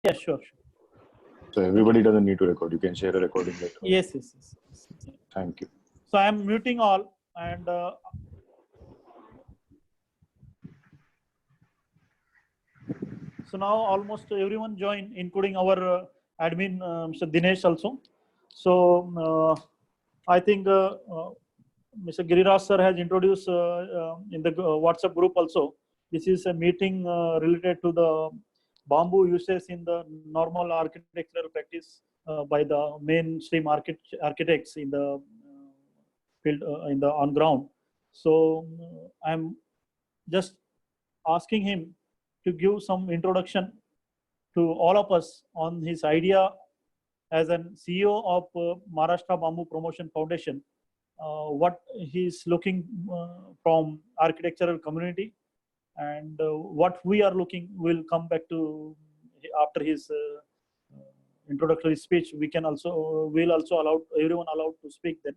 Yeah, sure. So everybody doesn't need to record. You can share a recording later. Yes. Thank you. So I am muting all, and so now almost everyone join, including our admin, Mr. Dinesh also. So I think Mr. Giriraj sir has introduced in the WhatsApp group also. This is a meeting related to the bamboo uses in the normal architectural practice by the mainstream architects in the field, in the on ground. So I'm just asking him to give some introduction to all of us on his idea as an CEO of Maharashtra Bamboo Promotion Foundation, what he's looking from architectural community, and what we are looking will come back to after his introductory speech. We'll also allow everyone allowed to speak then.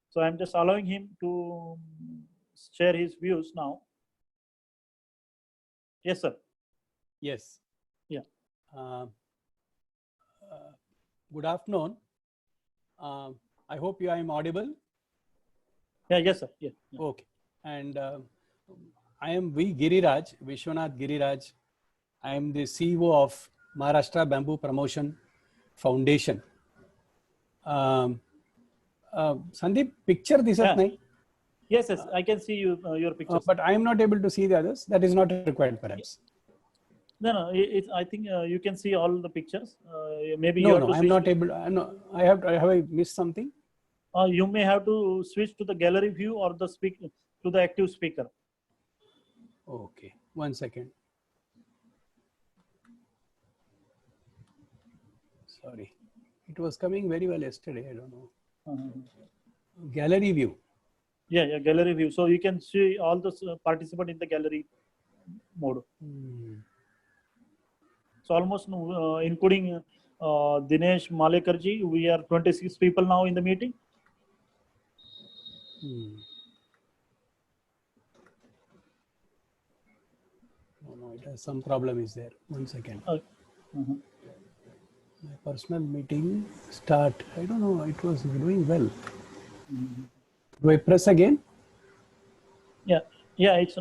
So I'm just allowing him to share his views now. Yes, sir. Yes. Yeah. Good afternoon. I hope I am audible. Yeah. Yes, sir. Yeah. Okay. And I am V. Giriraj, Vishwanath Giriraj. I am the CEO of Maharashtra Bamboo Promotion Foundation. Sandeep, picture this at night. Yes, I can see your pictures. But I am not able to see the others. That is not required, perhaps. No. I think you can see all the pictures. Maybe no, I'm not able. Have I missed something? You may have to switch to the gallery view or the to the active speaker. Okay, 1 second. Sorry, it was coming very well yesterday. I don't know. Gallery view. Yeah, gallery view. So you can see all the participants in the gallery mode. So almost including Dinesh Malekarji, we are 26 people now in the meeting. No, it has some problem is there. 1 second. My personal meeting start. I don't know. It was doing well. Do I press again? Yeah. It's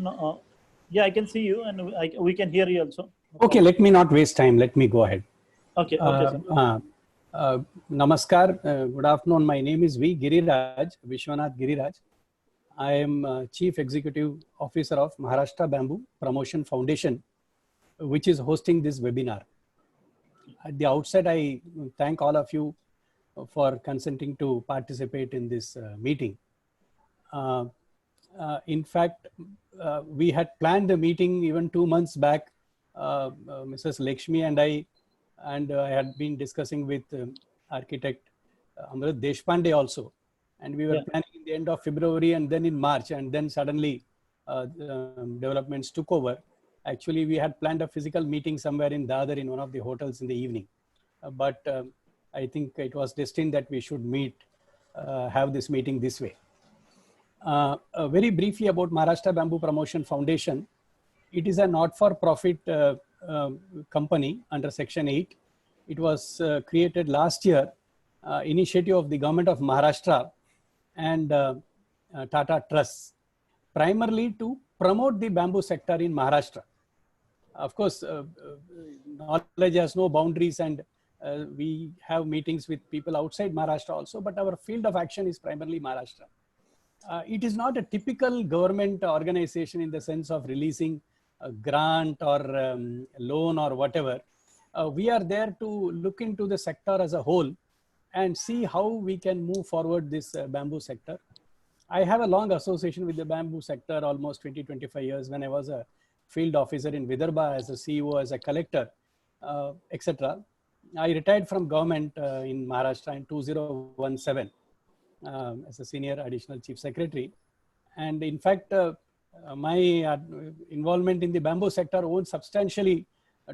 yeah. I can see you, and we can hear you also. Okay. Let me not waste time. Let me go ahead. Okay. Sir. Namaskar. Good afternoon. My name is V. Giriraj, Vishwanath Giriraj. I am Chief Executive Officer of Maharashtra Bamboo Promotion Foundation, which is hosting this webinar. At the outset, I thank all of you for consenting to participate in this meeting. In fact, we had planned the meeting even 2 months back. Mrs. Lakshmi and I had been discussing with architect Amrit Deshpande also. And we were planning in the end of February and then in March, and then suddenly developments took over. Actually, we had planned a physical meeting somewhere in Dadar in one of the hotels in the evening. But I think it was destined that we should have this meeting this way. Very briefly about Maharashtra Bamboo Promotion Foundation. It is a not-for-profit company under Section 8. It was created last year, initiative of the government of Maharashtra and Tata Trusts, primarily to promote the bamboo sector in Maharashtra. Of course, knowledge has no boundaries, and we have meetings with people outside Maharashtra also, but our field of action is primarily Maharashtra. It is not a typical government organization in the sense of releasing a grant or loan or whatever. We are there to look into the sector as a whole and see how we can move forward this bamboo sector. I have a long association with the bamboo sector, almost 20-25 years, when I was a field officer in Vidarbha as a CEO, as a collector, etc. I retired from government in Maharashtra in 2017 as a senior additional chief secretary. And in fact, my involvement in the bamboo sector owes substantially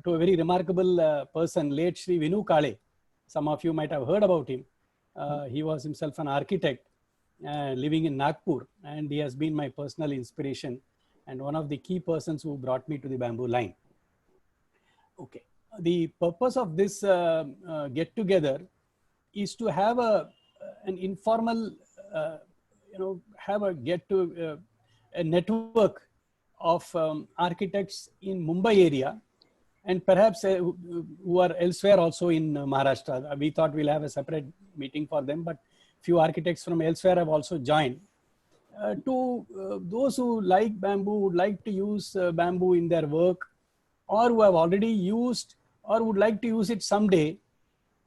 to a very remarkable person, late Shri Vinu Kale. Some of you might have heard about him. He was himself an architect living in Nagpur, and he has been my personal inspiration and one of the key persons who brought me to the bamboo line. Okay. the purpose of this get together is to have an informal, have a a network of architects in Mumbai area, and perhaps who are elsewhere also in Maharashtra. We thought we'll have a separate meeting for them, but few architects from elsewhere have also joined. To those who like bamboo, would like to use bamboo in their work, or who have already used or would like to use it someday,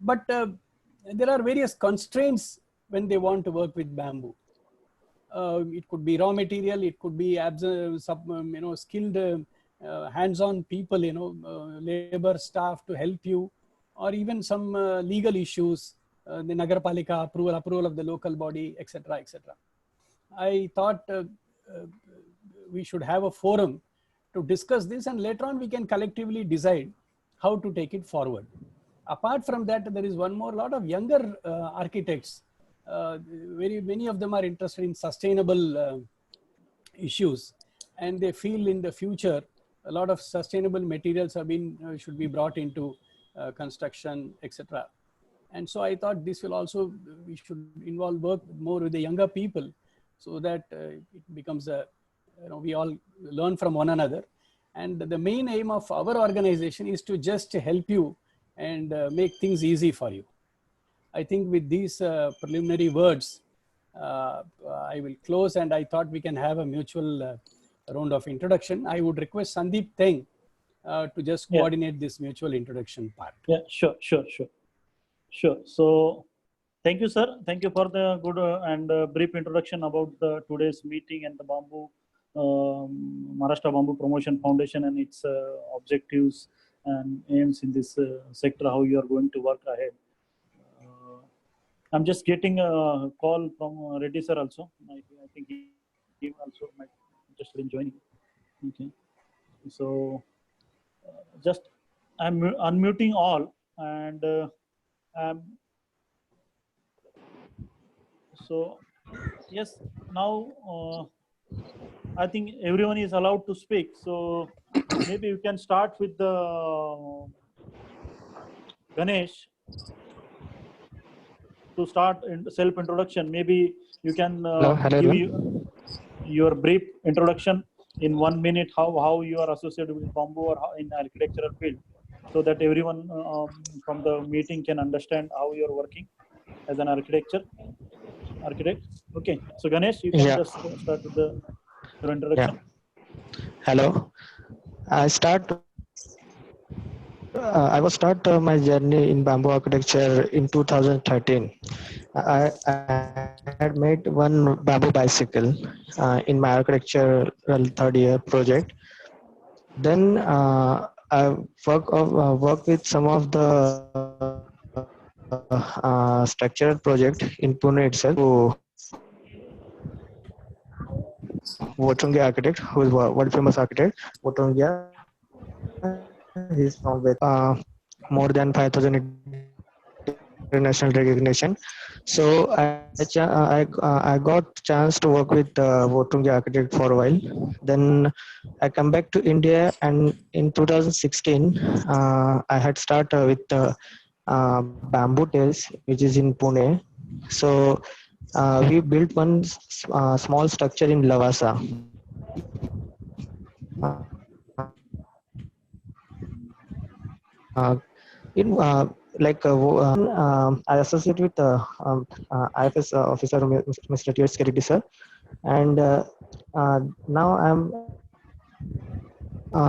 but there are various constraints when they want to work with bamboo. It could be raw material, it could be skilled hands-on people, labor staff to help you, or even some legal issues, the Nagarpalika approval of the local body, etc., etc. I thought we should have a forum to discuss this, and later on we can collectively decide how to take it forward. Apart from that, there is one more lot of younger architects. Very many of them are interested in sustainable issues, and they feel in the future a lot of sustainable materials have been should be brought into construction, etc. And so I thought this will also, we should involve work more with the younger people, so that it becomes a, we all learn from one another. And the main aim of our organization is to just help you and make things easy for you. I think with these preliminary words, I will close, and I thought we can have a mutual round of introduction. I would request Sandeep Teng to just coordinate this mutual introduction part. Yeah, sure. So thank you, sir. Thank you for the good and brief introduction about today's meeting and the Bamboo, Maharashtra Bamboo Promotion Foundation and its objectives and aims in this sector, how you are going to work ahead. I'm just getting a call from Reddy sir also. I think he also might be interested in joining. Okay. So just I'm unmuting all, and so yes, now I think everyone is allowed to speak. So maybe you can start with the Ganesh to start in self-introduction. Maybe you can give your brief introduction in 1 minute, how you are associated with bamboo or how in architectural field, so that everyone from the meeting can understand how you are working as an architect. Okay, so Ganesh, you can just start with your introduction. Hello. I will start my journey in bamboo architecture in 2013. I had made one bamboo bicycle in my architectural third year project. Then I worked with some of the structural project in Pune itself. So, Votungia architect, who is world famous architect. Votungia, he's from with more than 5,000 international recognition. So I got chance to work with Votungia architect for a while. Then I come back to India, and in 2016 I had started with Bamboo Tales, which is in Pune. So we built one small structure in Lavasa. I associate with IFS officer, Mr. T.S. Reddy sir, and now I'm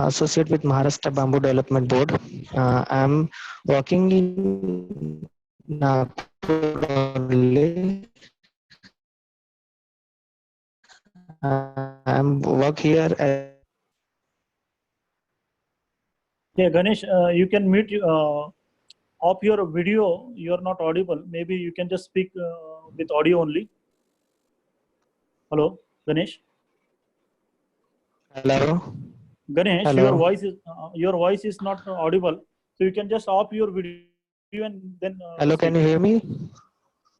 associate with Maharashtra Bamboo Development Board. I'm working in Nagpur only. I'm work here at Ganesh, you can mute off your video. You are not audible. Maybe you can just speak with audio only. Hello, Ganesh. Hello. Ganesh, Hello. your voice is not audible. So you can just off your video and then. Hello, can you hear me?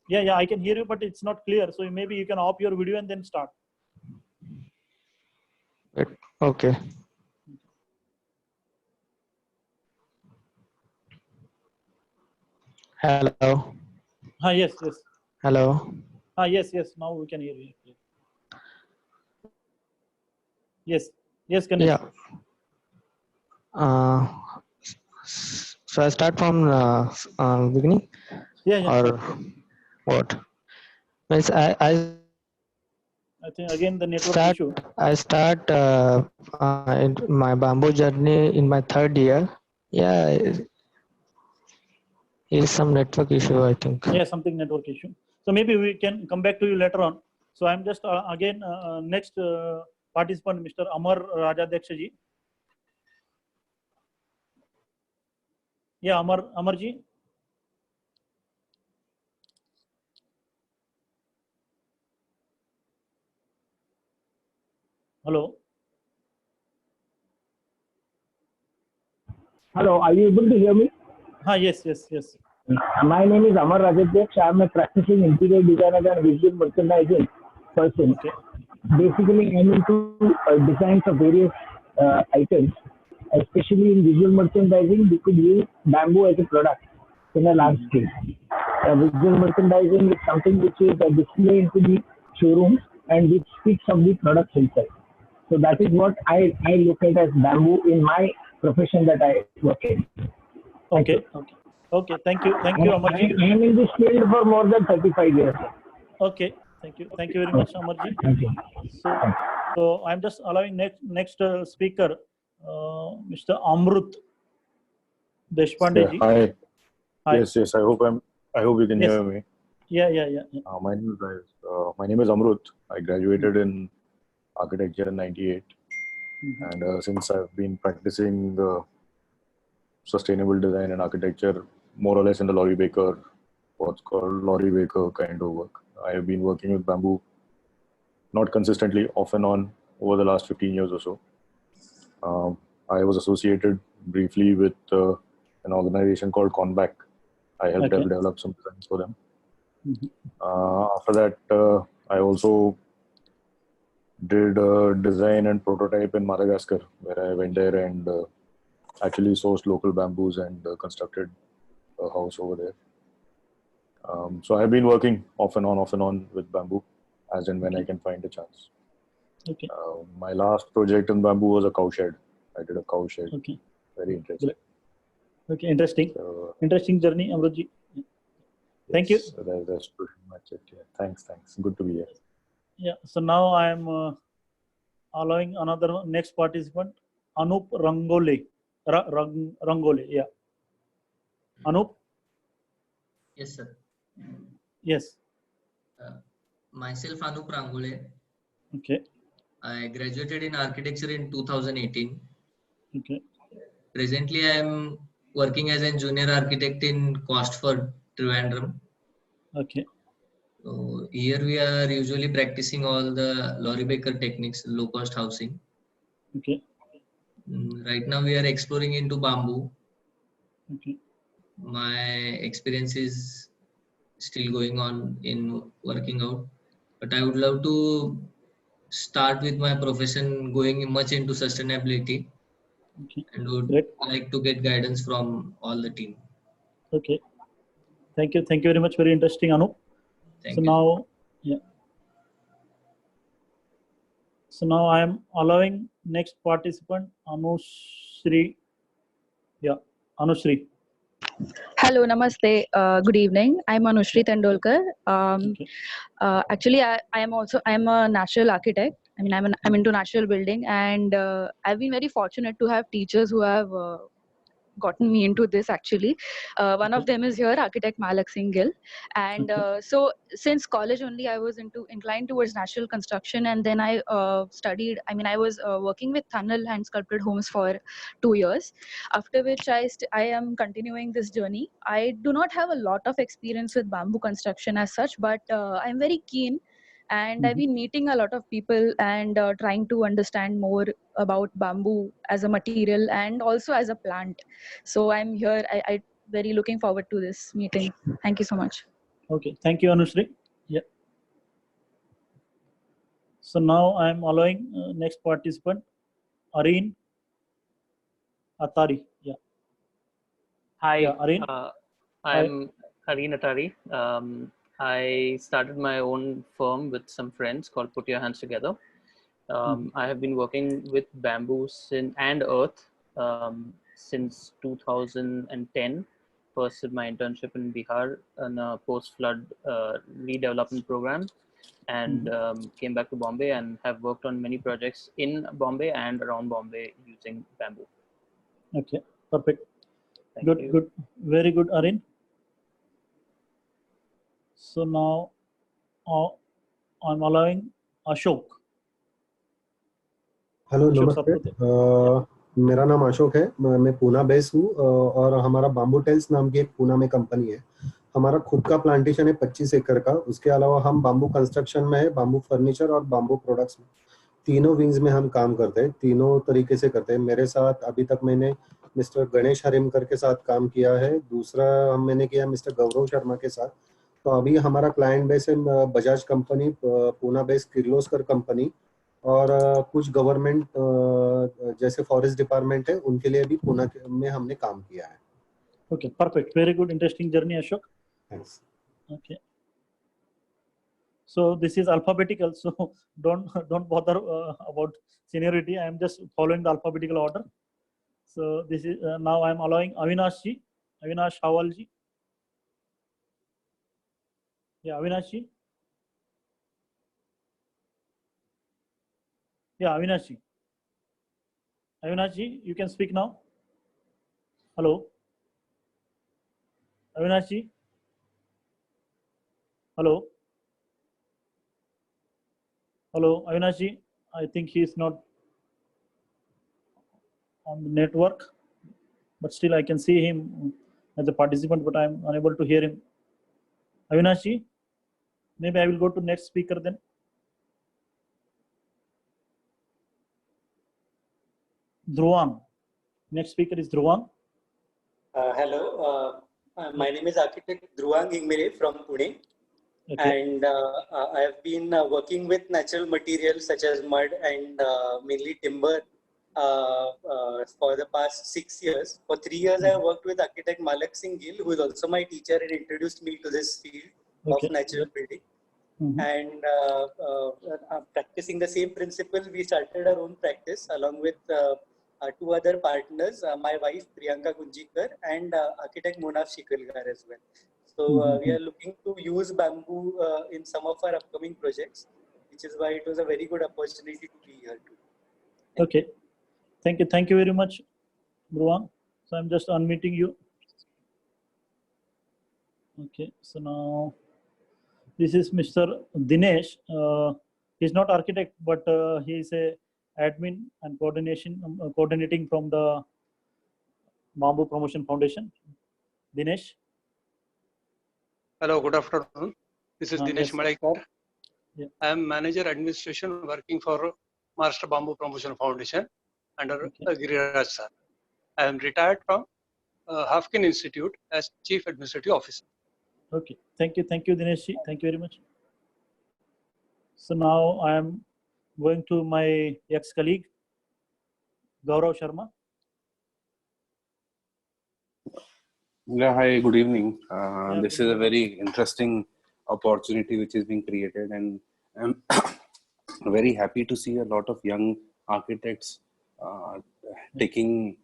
Yeah, I can hear you, but it's not clear. So maybe you can off your video and then start. Okay. Hello. Yes, yes. Hello. Yes, yes. Now we can hear you. Yes, yes, Ganesh. Yeah. So I start from beginning Yeah. or Sure. what? Means I think again the network start issue. I start in my bamboo journey in my third year. Yeah, is some network issue, I think. Yeah, something network issue. So maybe we can come back to you later on. So I'm just again next participant, Mr. Amar Rajadeksha ji. Yeah, Amar ji. Hello. Hello, are you able to hear me? Yes, yes, yes. My name is Amar Rajadhyaksh. I am a practicing interior designer and visual merchandising person. Okay. Basically, I am into designs of various items, especially in visual merchandising. We could use bamboo as a product in a large scale. Visual merchandising is something which is a display into the showrooms and which speaks of the products inside. So that is what I look at as bamboo in my profession that I work in. Okay. Okay. Thank you, Amar ji. I am in this field for more than 35 years. Okay. Thank you very much, Amar ji. Thank you. So I'm just allowing next speaker, Mr. Amrut Deshpande ji. Hi. Hi. Yes. I hope you can Yes. hear me. Yeah. My name is Amrut. I graduated in architecture in '98, and since I've been practicing sustainable design and architecture, more or less in the Laurie Baker, what's called Laurie Baker kind of work. I have been working with bamboo, not consistently, off and on, over the last 15 years or so. I was associated briefly with an organization called Conback. I helped them develop some designs for them. After that, I also did design and prototype in Madagascar, where I went there and actually sourced local bamboos and constructed a house over there. So I've been working off and on with bamboo, as and when I can find a chance. Okay. My last project in bamboo was a cow shed. I did a cow shed. Okay. Very interesting. Okay, interesting. So, interesting journey, Amrutji. Thank you. So that's pretty much it. Yeah. Thanks. Good to be here. Yeah. So now I am allowing another next participant, Anup Rangole. Rangole. Yeah. Anup. Yes, sir. Yes. Myself, Anup Rangole. Okay. I graduated in architecture in 2018. Okay. Presently, I am working as a junior architect in Costford, Trivandrum. Okay. So here we are usually practicing all the Laurie Baker techniques, low-cost housing. Okay. Right now, we are exploring into bamboo. Okay. My experience is still going on in working out, but I would love to start with my profession going much into sustainability, and would Great. like to get guidance from all the team. Okay. Thank you very much. Very interesting, Anup. Thank So you. now, yeah. So now I am allowing next participant, Anushree. Yeah, Anushree. Hello, namaste. Good evening. I'm Anushri Tendolkar. Okay. Actually, I am a natural architect. I mean, I'm into natural building, and I've been very fortunate to have teachers who have gotten me into this. Actually, one of them is here, architect Malak Singh Gill, and so since college only I was inclined towards natural construction, and then I studied. I mean, I was working with Thanal hand sculpted homes for 2 years, after which I am continuing this journey. I do not have a lot of experience with bamboo construction as such, but I'm very keen, and I've been meeting a lot of people and trying to understand more about bamboo as a material and also as a plant. So I'm here. I very looking forward to this meeting. Thank you so much. Okay. Thank you, Anushree. Yeah. So now I am allowing next participant, Areen Atari. Yeah. Hi, Yeah, Areen. I'm Hari Natari. I started my own firm with some friends called Put Your Hands Together. I have been working with bamboo and earth since 2010. First did my internship in Bihar in a post-flood redevelopment program, and came back to Bombay and have worked on many projects in Bombay and around Bombay using bamboo. Okay, perfect. Thank Good, you. good, very good, Arin. So now I'm allowing Ashok. Hello Ashok नमस्ते साहब, मेरा नाम अशोक है मैं Poona base हूँ और हमारा bamboo tales नाम की एक पूना में कंपनी है हमारा खुद का प्लांटेशन है 25 एकड़ का उसके अलावा हम बाम्बू कंस्ट्रक्शन में है बाम्बू फर्नीचर और बाम्बू प्रोडक्ट्स में तीनों विंग्स में हम काम करते हैं तीनों तरीके से करते हैं मेरे साथ अभी तक मैंने मिस्टर गणेश हरिमकर के साथ काम किया है दूसरा मैंने किया मिस्टर गौरव शर्मा के साथ तो अभी हमारा क्लाइंट बेस है Bajaj company Poona base Kirloskar company और कुछ गवर्नमेंट जैसे फॉरेस्ट डिपार्टमेंट है उनके लिए भी पुणे में हमने काम किया है Okay, perfect. Very good, interesting journey, Ashok. Thanks Okay. So this is alphabetical. So don't bother about seniority. I am just following the alphabetical order. So this is now I am allowing Avinash ji. Avinash Hawal ji. Yeah, Avinash ji. Yeah, Avinash ji. Avinash ji, you can speak now. Hello. Avinash ji. Hello. Hello, Avinash ji. I think he is not on the network, but still I can see him as a participant, but I am unable to hear him. Avinash ji, maybe I will go to next speaker then. Dhruvang. Next speaker is Dhruvang. Hello, my name is architect Dhruvang Ingmire from Pune. Okay. And I have been working with natural materials such as mud and mainly timber for the past 6 years. For 3 years, I have worked with architect Malak Singh Gill, who is also my teacher and introduced me to this field of natural building. And practicing the same principle, we started our own practice along with 2 other partners, my wife Priyanka Gunjikar and architect Munaf Shikalkar as well. So we are looking to use bamboo in some of our upcoming projects, which is why it was a very good opportunity to be here too. Okay. Thank you very much, Dhruvang. So I'm just unmuting you. Okay. So now this is Mr. Dinesh. He's not architect, but he is a admin and coordinating from the Bamboo Promotion Foundation. Dinesh. Hello, good afternoon. This is Dinesh Yes. Malaikar. Yeah. I am manager administration working for Master Bamboo Promotion Foundation under Giriraj sir. I am retired from Hafkin Institute as Chief Administrative Officer. Okay. Thank you, Dinesh. Thank you very much. So now I am going to my ex-colleague, Gaurav Sharma. Yeah, hi, good evening. Yeah, this good is a very interesting opportunity which is being created, and I'm very happy to see a lot of young architects taking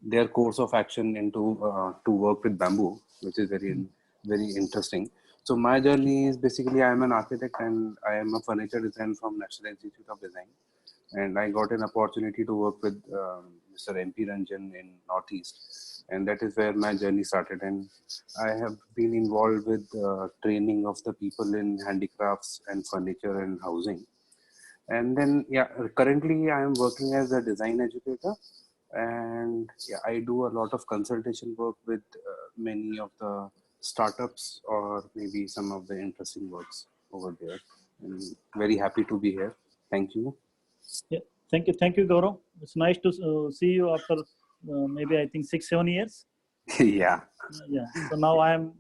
their course of action into to work with bamboo, which is very interesting. So my journey is basically I am an architect and I am a furniture designer from National Institute of Design, and I got an opportunity to work with Mr. MP Ranjan in Northeast, and that is where my journey started. And I have been involved with training of the people in handicrafts and furniture and housing. And then, yeah, currently I am working as a design educator, and yeah, I do a lot of consultation work with many of the startups or maybe some of the interesting works over there. And very happy to be here. Thank you. Yeah, thank you, Gaurav. It's nice to see you after maybe I think 6-7 years. Yeah. Yeah. So now I am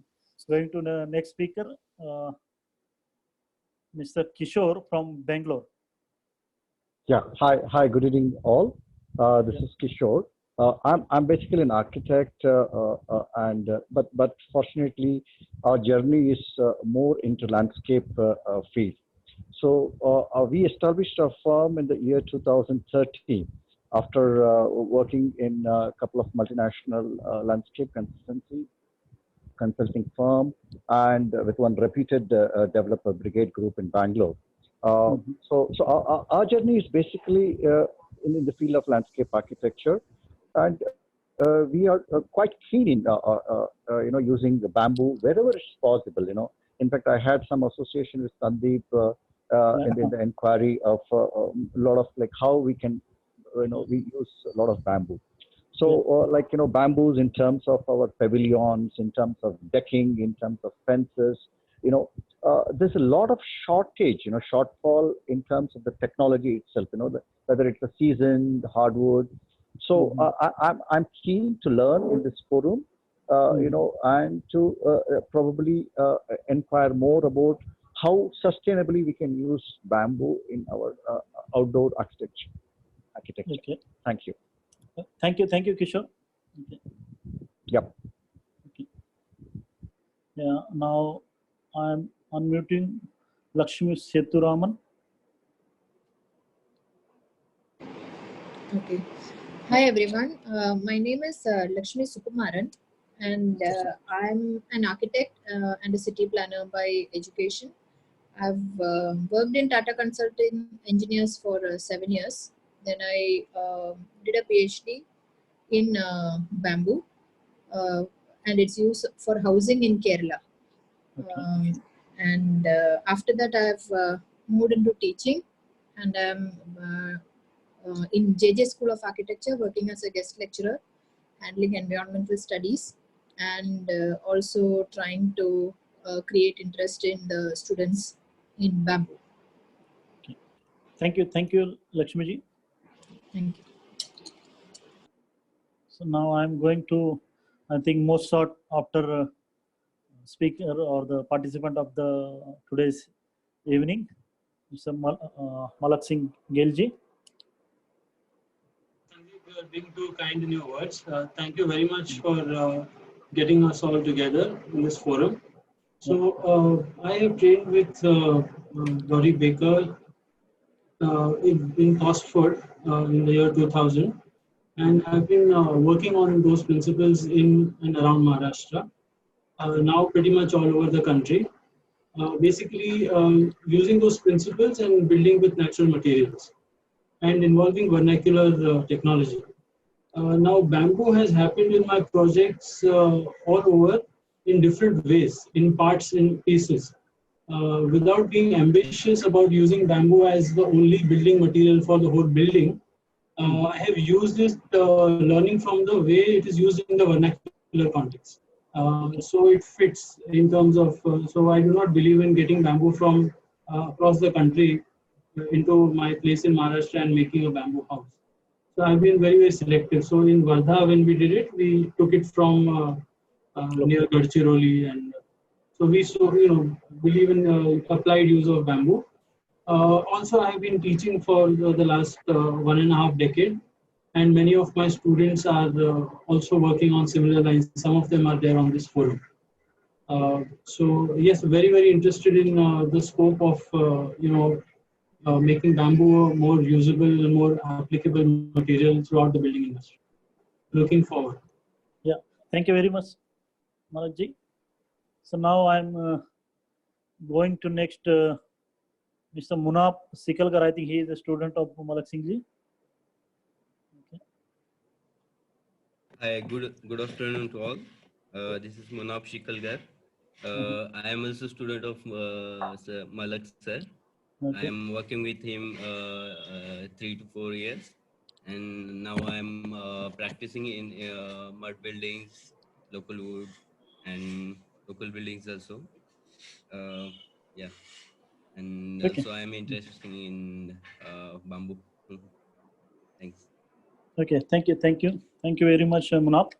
going to the next speaker, Mr. Kishore from Bangalore. Yeah. Hi. Good evening, all. This is Kishore. I'm basically an architect, but fortunately, our journey is more into landscape field. So we established a firm in the year 2013 after working in a couple of multinational landscape consulting firm and with one reputed developer Brigade Group in Bangalore. So our journey is basically in the field of landscape architecture, and we are quite keen in using the bamboo wherever it's possible. In fact, I had some association with Sandeep in the inquiry of a lot of like how we can we use a lot of bamboo. So bamboos in terms of our pavilions, in terms of decking, in terms of fences, there's a lot of shortage, shortfall in terms of the technology itself, whether it's a seasoned hardwood. So I'm keen to learn in this forum, and to probably inquire more about how sustainably we can use bamboo in our outdoor architecture. Okay. Thank you. Thank you, Kishore. Okay. Yep. Okay. Yeah. Now I'm unmuting Lakshmi Seturaman. Okay. Hi everyone. My name is Lakshmi Sukumaran, and I'm an architect and a city planner by education. I've worked in Tata Consulting Engineers for 7 years. Then I did a PhD in bamboo, and it's used for housing in Kerala. And after that, I've moved into teaching, and I'm in JJ School of Architecture, working as a guest lecturer, handling environmental studies, and also trying to create interest in the students in bamboo. Okay. Thank you, Lakshmi ji. Thank you. So now I'm going to, I think, most sought after speaker or the participant of the today's evening, Mr. Malak Singh Gelji. You are being too kind in your words. Thank you very much for getting us all together in this forum. So I have trained with Laurie Baker in Cosford in the year 2000, and I've been working on those principles in and around Maharashtra, now pretty much all over the country. Basically using those principles and building with natural materials and involving vernacular technology. Now bamboo has happened in my projects all over in different ways, in parts, in pieces. Without being ambitious about using bamboo as the only building material for the whole building, I have used it learning from the way it is used in the vernacular context. So it fits in terms of, so I do not believe in getting bamboo from across the country into my place in Maharashtra and making a bamboo house. So I've been very, very selective. So in Wardha, when we did it, we took it from near Gadchiroli, and so we believe in applied use of bamboo. Also, I have been teaching for the last 1.5 decades, and many of my students are also working on similar lines. Some of them are there on this forum. So yes, very, very interested in the scope of making bamboo a more usable and more applicable material throughout the building industry. Looking forward. Yeah, thank you very much, Malakji. So now I'm going to next Mr. Munap Sikalkar. I think he is a student of Malak Singh ji. Okay. Hi, good afternoon to all. This is Munap Sikalkar. I am also a student of Malak sir. Okay. I am working with him 3 to 4 years, and now I am practicing in mud buildings, local wood, and local buildings also. Yeah, and Okay. also I am interested in bamboo. Thanks. Okay, thank you very much, Munap.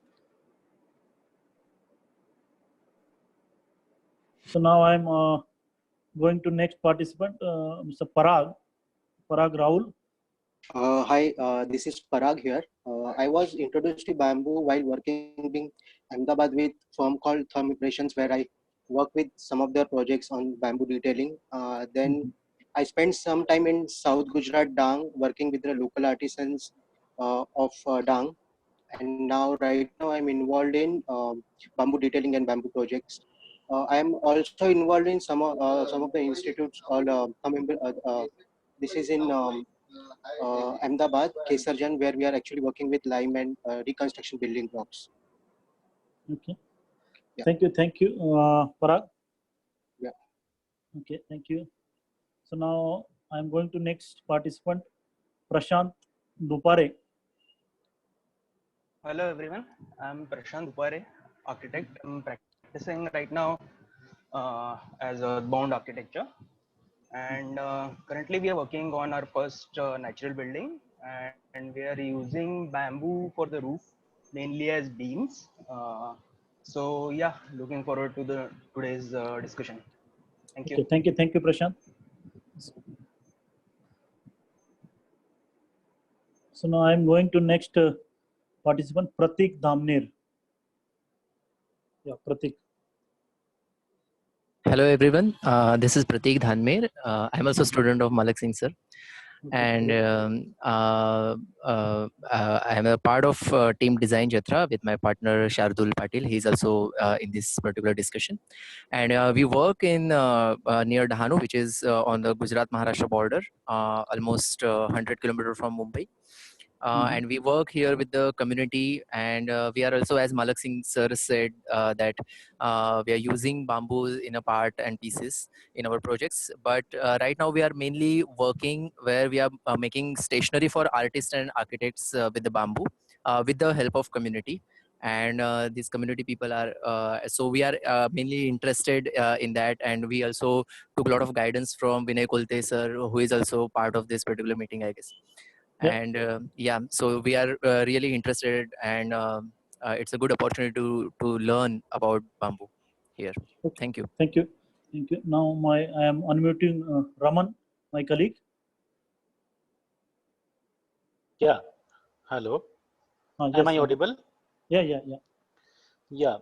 So now I'm going to next participant, Mr. Parag Rahul. Hi, this is Parag here. I was introduced to bamboo while working in Ahmedabad with firm called Thumb Impressions, where I work with some of their projects on bamboo detailing. Then I spent some time in South Gujarat, Dang, working with the local artisans of Dang. And now, right now, I'm involved in bamboo detailing and bamboo projects. I am also involved in some of the institutes called this is in Ahmedabad, Kesarjan, where we are actually working with lime and reconstruction building blocks. Okay. Yeah. Thank you, Parag. Yeah. Okay, thank you. So now I'm going to next participant, Prashant Dupare. Hello everyone, I'm Prashant Dupare, architect. I'm practicing right now as a bound architecture, and currently we are working on our first natural building, and we are using bamboo for the roof, mainly as beams. So yeah, looking forward to the today's discussion. Thank you. Okay, thank you, Prashant. So now I'm going to next participant, Pratik Dhamner. Yeah, Pratik. Hello everyone, this is Pratik Dhanmer. I'm also a student of Malak Singh sir, and I'm a part of Team Design Jatra with my partner Shardul Patil. He's also in this particular discussion, and we work in near Dahanu, which is on the Gujarat-Maharashtra border, almost 100 kilometers from Mumbai. And we work here with the community, and we are also, as Malak Singh sir said, that we are using bamboo in a part and pieces in our projects. But right now we are mainly working where we are making stationery for artists and architects with the bamboo, with the help of community. And these community people are so we are mainly interested in that, and we also took a lot of guidance from Vinay Kolte sir, who is also part of this particular meeting, I guess. Yep. And yeah, so we are really interested, and it's a good opportunity to learn about bamboo here. Okay. Thank you. Thank you. Now I am unmuting Raman, my colleague. Yeah. Hello. Yes, Am I audible? Yeah. Yeah.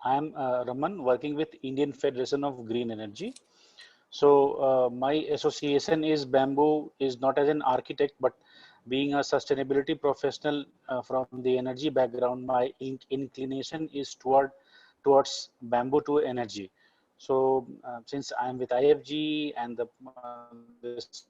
I am Raman, working with Indian Federation of Green Energy. So my association is Bamboo is not as an architect, but being a sustainability professional from the energy background, my inclination is towards bamboo to energy. So since I am with IFG and this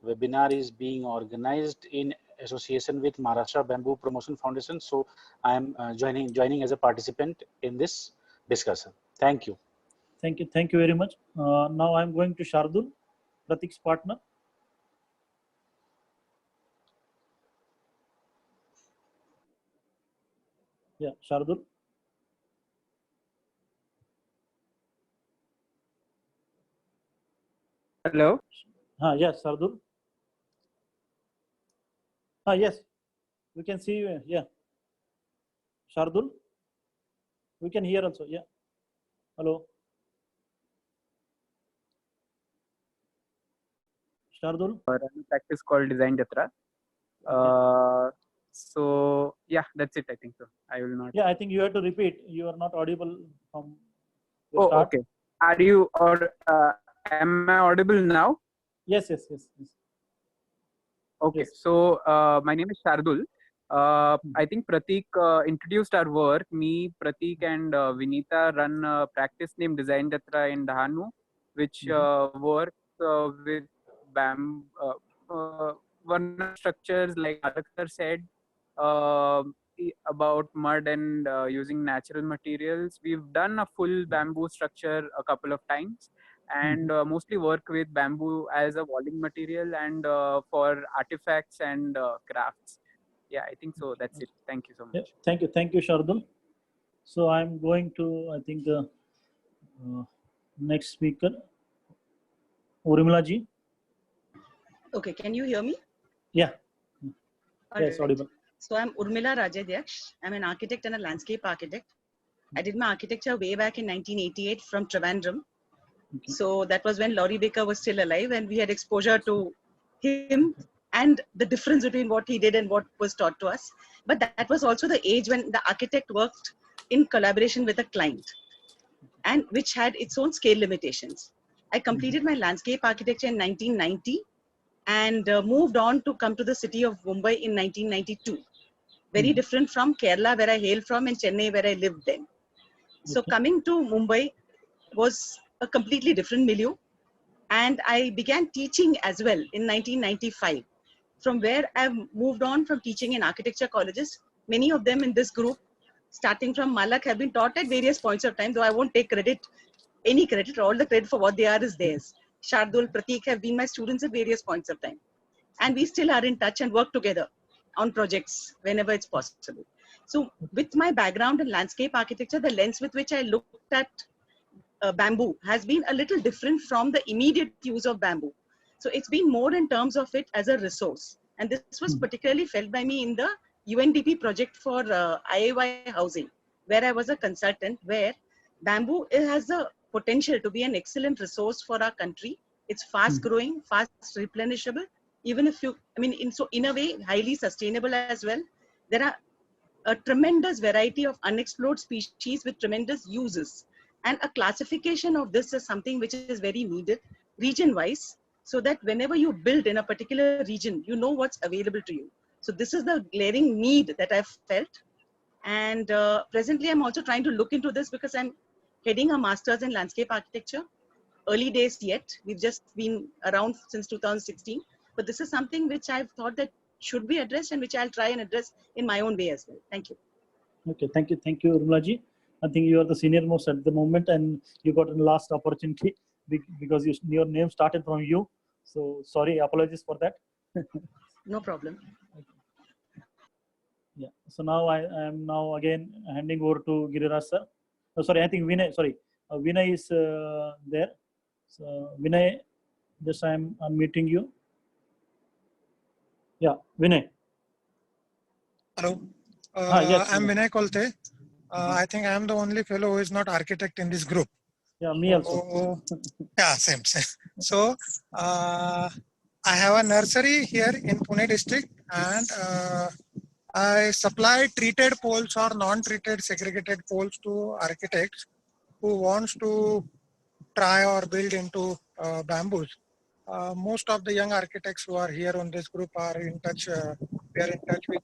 webinar is being organized in association with Maharashtra Bamboo Promotion Foundation, so I am joining as a participant in this discussion. Thank you. Thank you very much. Now I'm going to Shardul, Pratik's partner. Yeah, Shardul. Hello. Yes, Shardul. Yes, we can see you. Yeah, Shardul. We can hear also. Yeah. Hello. Shardul. Practice called Design Jatra. So yeah, that's it. I think so. I will not. Yeah, I think you have to repeat. You are not audible from the Oh, start. okay. Are you or am I audible now? Yes. Okay. Yes. So my name is Shardul. I think Pratik introduced our work. Me, Pratik, and Vinita run a practice named Design Jatra in Dahanu, which works with one structures like Malak sir said about mud and using natural materials. We've done a full bamboo structure a couple of times, and mostly work with bamboo as a walling material and for artifacts and crafts. Yeah, I think so. That's it. Thank you so much. Yeah, thank you, Shardul. So I'm going to, I think, next speaker, Urmila ji. Okay, can you hear me? Yeah. All Yes, right. audible. So I'm Urmila Rajadyaksh. I'm an architect and a landscape architect. I did my architecture way back in 1988 from Trivandrum. So that was when Laurie Baker was still alive, and we had exposure to him and the difference between what he did and what was taught to us. But that was also the age when the architect worked in collaboration with a client, and which had its own scale limitations. I completed my landscape architecture in 1990 and moved on to come to the city of Mumbai in 1992. Very different from Kerala, where I hail from, and Chennai, where I lived then. So coming to Mumbai was a completely different milieu. And I began teaching as well in 1995, from where I've moved on from teaching in architecture colleges. Many of them in this group, starting from Malak, have been taught at various points of time, though I won't take any credit, all the credit for what they are is theirs. Shardul, Pratik have been my students at various points of time. And we still are in touch and work together on projects whenever it's possible. So with my background in landscape architecture, the lens with which I looked at bamboo has been a little different from the immediate use of bamboo. So it's been more in terms of it as a resource. And this was particularly felt by me in the UNDP project for IAY housing, where I was a consultant, where bamboo has the potential to be an excellent resource for our country. It's fast growing, fast replenishable, even if you, in a way, highly sustainable as well. There are a tremendous variety of unexplored species with tremendous uses. And a classification of this is something which is very needed region-wise, so that whenever you build in a particular region, you know what's available to you. So this is the glaring need that I've felt. And presently, I'm also trying to look into this because I'm heading a master's in landscape architecture. Early days yet. We've just been around since 2016. But this is something which I've thought that should be addressed and which I'll try and address in my own way as well. Thank you. Okay, thank you, Urmila. I think you are the senior most at the moment, and you got a last opportunity because your name started from you. So sorry, apologies for that. No problem. Yeah. So now I am now again handing over to Giriraj sir. Oh, sorry, I think Vinay. Sorry, Vinay is there. So Vinay, just I am unmuting you. Yeah, Vinay. Hello, Yes, I'm Vinay Kolte. I think I am the only fellow who is not architect in this group. Yeah, me also. Yeah, same. So I have a nursery here in Pune district, and I supply treated poles or non-treated segregated poles to architects who wants to try or build into bamboos. Most of the young architects who are here on this group are in touch. We are in touch with.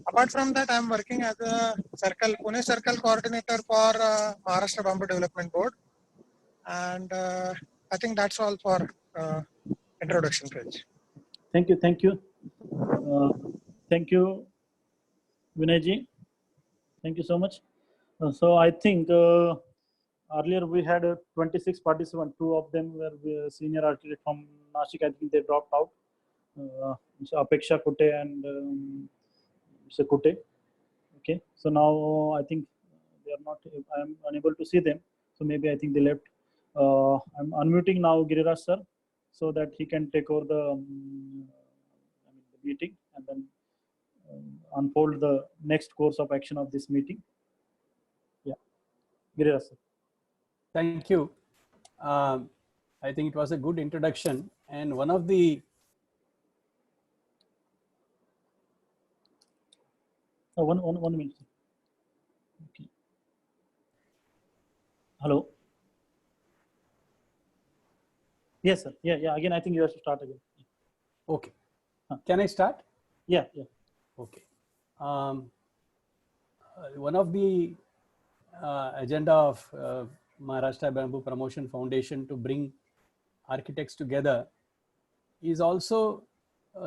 Apart from that, I'm working as a Pune Circle coordinator for Maharashtra Bamboo Development Board, and I think that's all for introduction, friends. Thank you, thank you, Vinayji. Thank you so much. So I think earlier we had 26 participants. 2 of them were senior architect from Nashik. I think they dropped out. Mr. Apeksha Kute and Mr. Kute. Okay, so now I think they are not. I am unable to see them. So maybe I think they left. I'm unmuting now Giriraj sir, so that he can take over the meeting and then unfold the next course of action of this meeting. Yeah, Giriraj sir. Thank you. I think it was a good introduction, and one of the one minute. Okay. Hello. Yes, sir. Yeah. Again, I think you have to start again. Okay. Can I start? Yeah. Okay. One of the agenda of Maharashtra Bamboo Promotion Foundation to bring architects together is also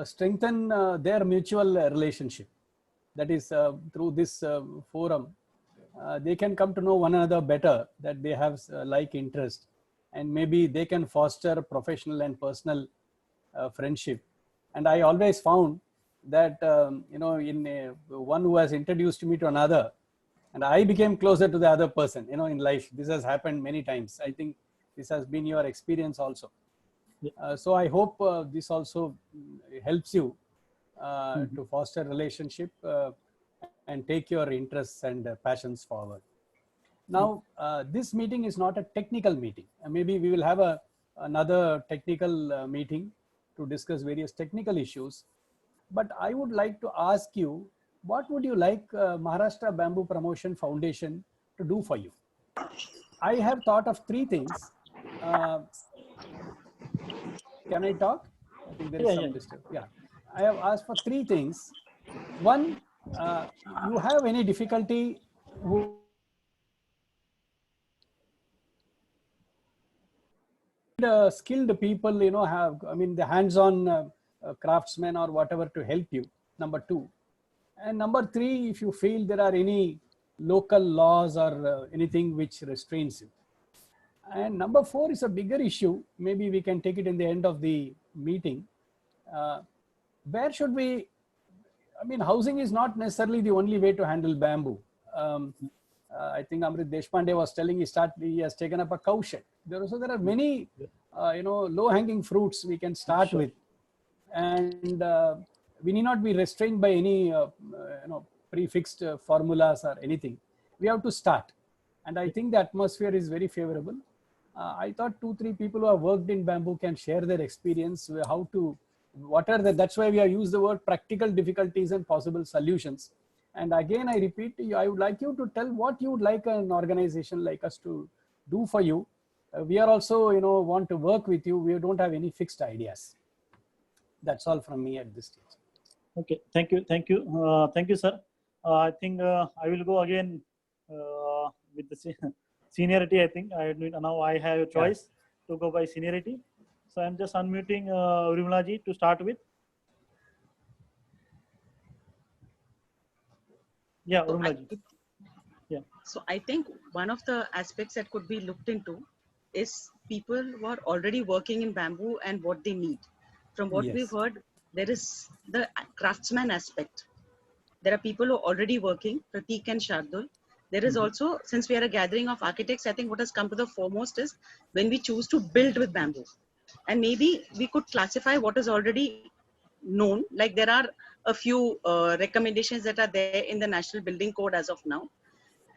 strengthen their mutual relationship. That is through this forum, they can come to know one another better, that they have like interest, and maybe they can foster professional and personal friendship. And I always found that, in one who has introduced me to another, and I became closer to the other person, in life. This has happened many times. I think this has been your experience also. So I hope this also helps you to foster relationship and take your interests and passions forward. Now, this meeting is not a technical meeting. Maybe we will have another technical meeting to discuss various technical issues. But I would like to ask you, what would you like Maharashtra Bamboo Promotion Foundation to do for you? I have thought of 3 things. Can I talk? I think there is some disturb. Yeah, I have asked for 3 things. One, you have any difficulty skilled people, you know, have, I mean, the hands-on craftsmen or whatever to help you, number 2. And number 3, if you feel there are any local laws or anything which restrains you. And number 4 is a bigger issue. Maybe we can take it in the end of the meeting. Where should we, I mean, housing is not necessarily the only way to handle bamboo. I think Amrit Deshpande was telling he has taken up a cow shed. There are many, you know, low-hanging fruits we can start with, and we need not be restrained by any, you know, prefixed formulas or anything. We have to start, and I think the atmosphere is very favorable. I thought 2-3 people who have worked in bamboo can share their experience, how to, what are the, that's why we have used the word practical difficulties and possible solutions. And again, I repeat, I would like you to tell what you would like an organization like us to do for you. We are also, you know, want to work with you. We don't have any fixed ideas. That's all from me at this stage. Okay, thank you, sir. I think I will go again with the seniority. I think now I have a choice to go by seniority. So I'm just unmuting Urmila ji to start with. Yeah, Urmila ji. Yeah. So I think one of the aspects that could be looked into is people who are already working in bamboo and what they need. From what we've heard, there is the craftsman aspect. There are people who are already working, Pratik and Shardul. There is also, since we are a gathering of architects, I think what has come to the foremost is when we choose to build with bamboo. And maybe we could classify what is already known, like there are a few recommendations that are there in the National Building Code as of now,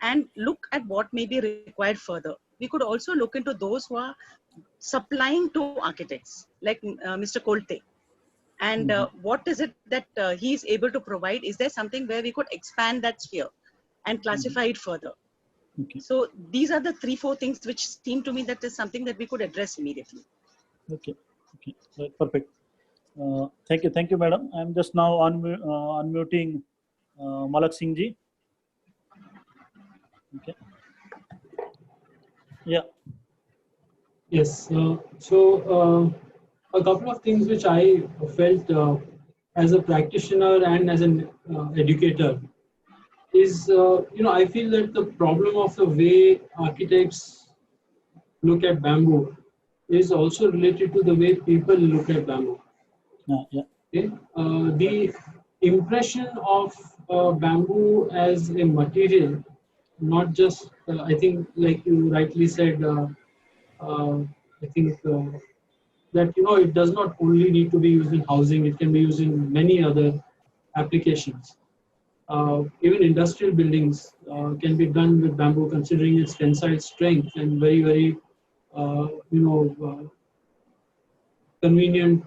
and look at what may be required further. We could also look into those who are supplying to architects, like Mr. Kolte. And what is it that he is able to provide? Is there something where we could expand that sphere and classify it further? Okay. So these are the 3-4 things which seem to me that is something that we could address immediately. Okay, perfect. Thank you, madam. I'm just now unmuting Malak Singh ji. Okay. Yeah. Yes. So a couple of things which I felt as a practitioner and as an educator is, I feel that the problem of the way architects look at bamboo is also related to the way people look at bamboo. Okay? The impression of bamboo as a material, not just, I think, like you rightly said, I think that, it does not only need to be used in housing, it can be used in many other applications. Even industrial buildings can be done with bamboo, considering its tensile strength and very, very, convenient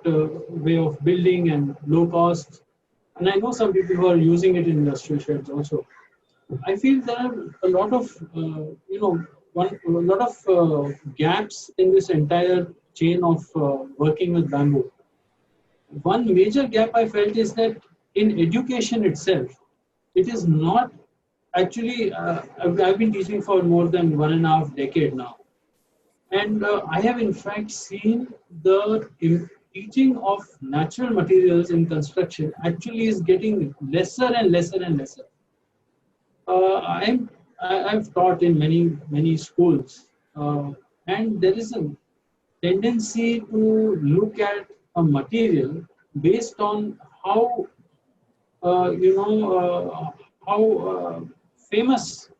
way of building and low cost. And I know some people who are using it in industrial sheds also. I feel there are a lot of, gaps in this entire chain of working with bamboo. One major gap I felt is that in education itself, it is not actually, I've been teaching for more than 1.5 decades now. And I have in fact seen the teaching of natural materials in construction actually is getting lesser and lesser and lesser. I've taught in many schools, and there is a tendency to look at a material based on how famous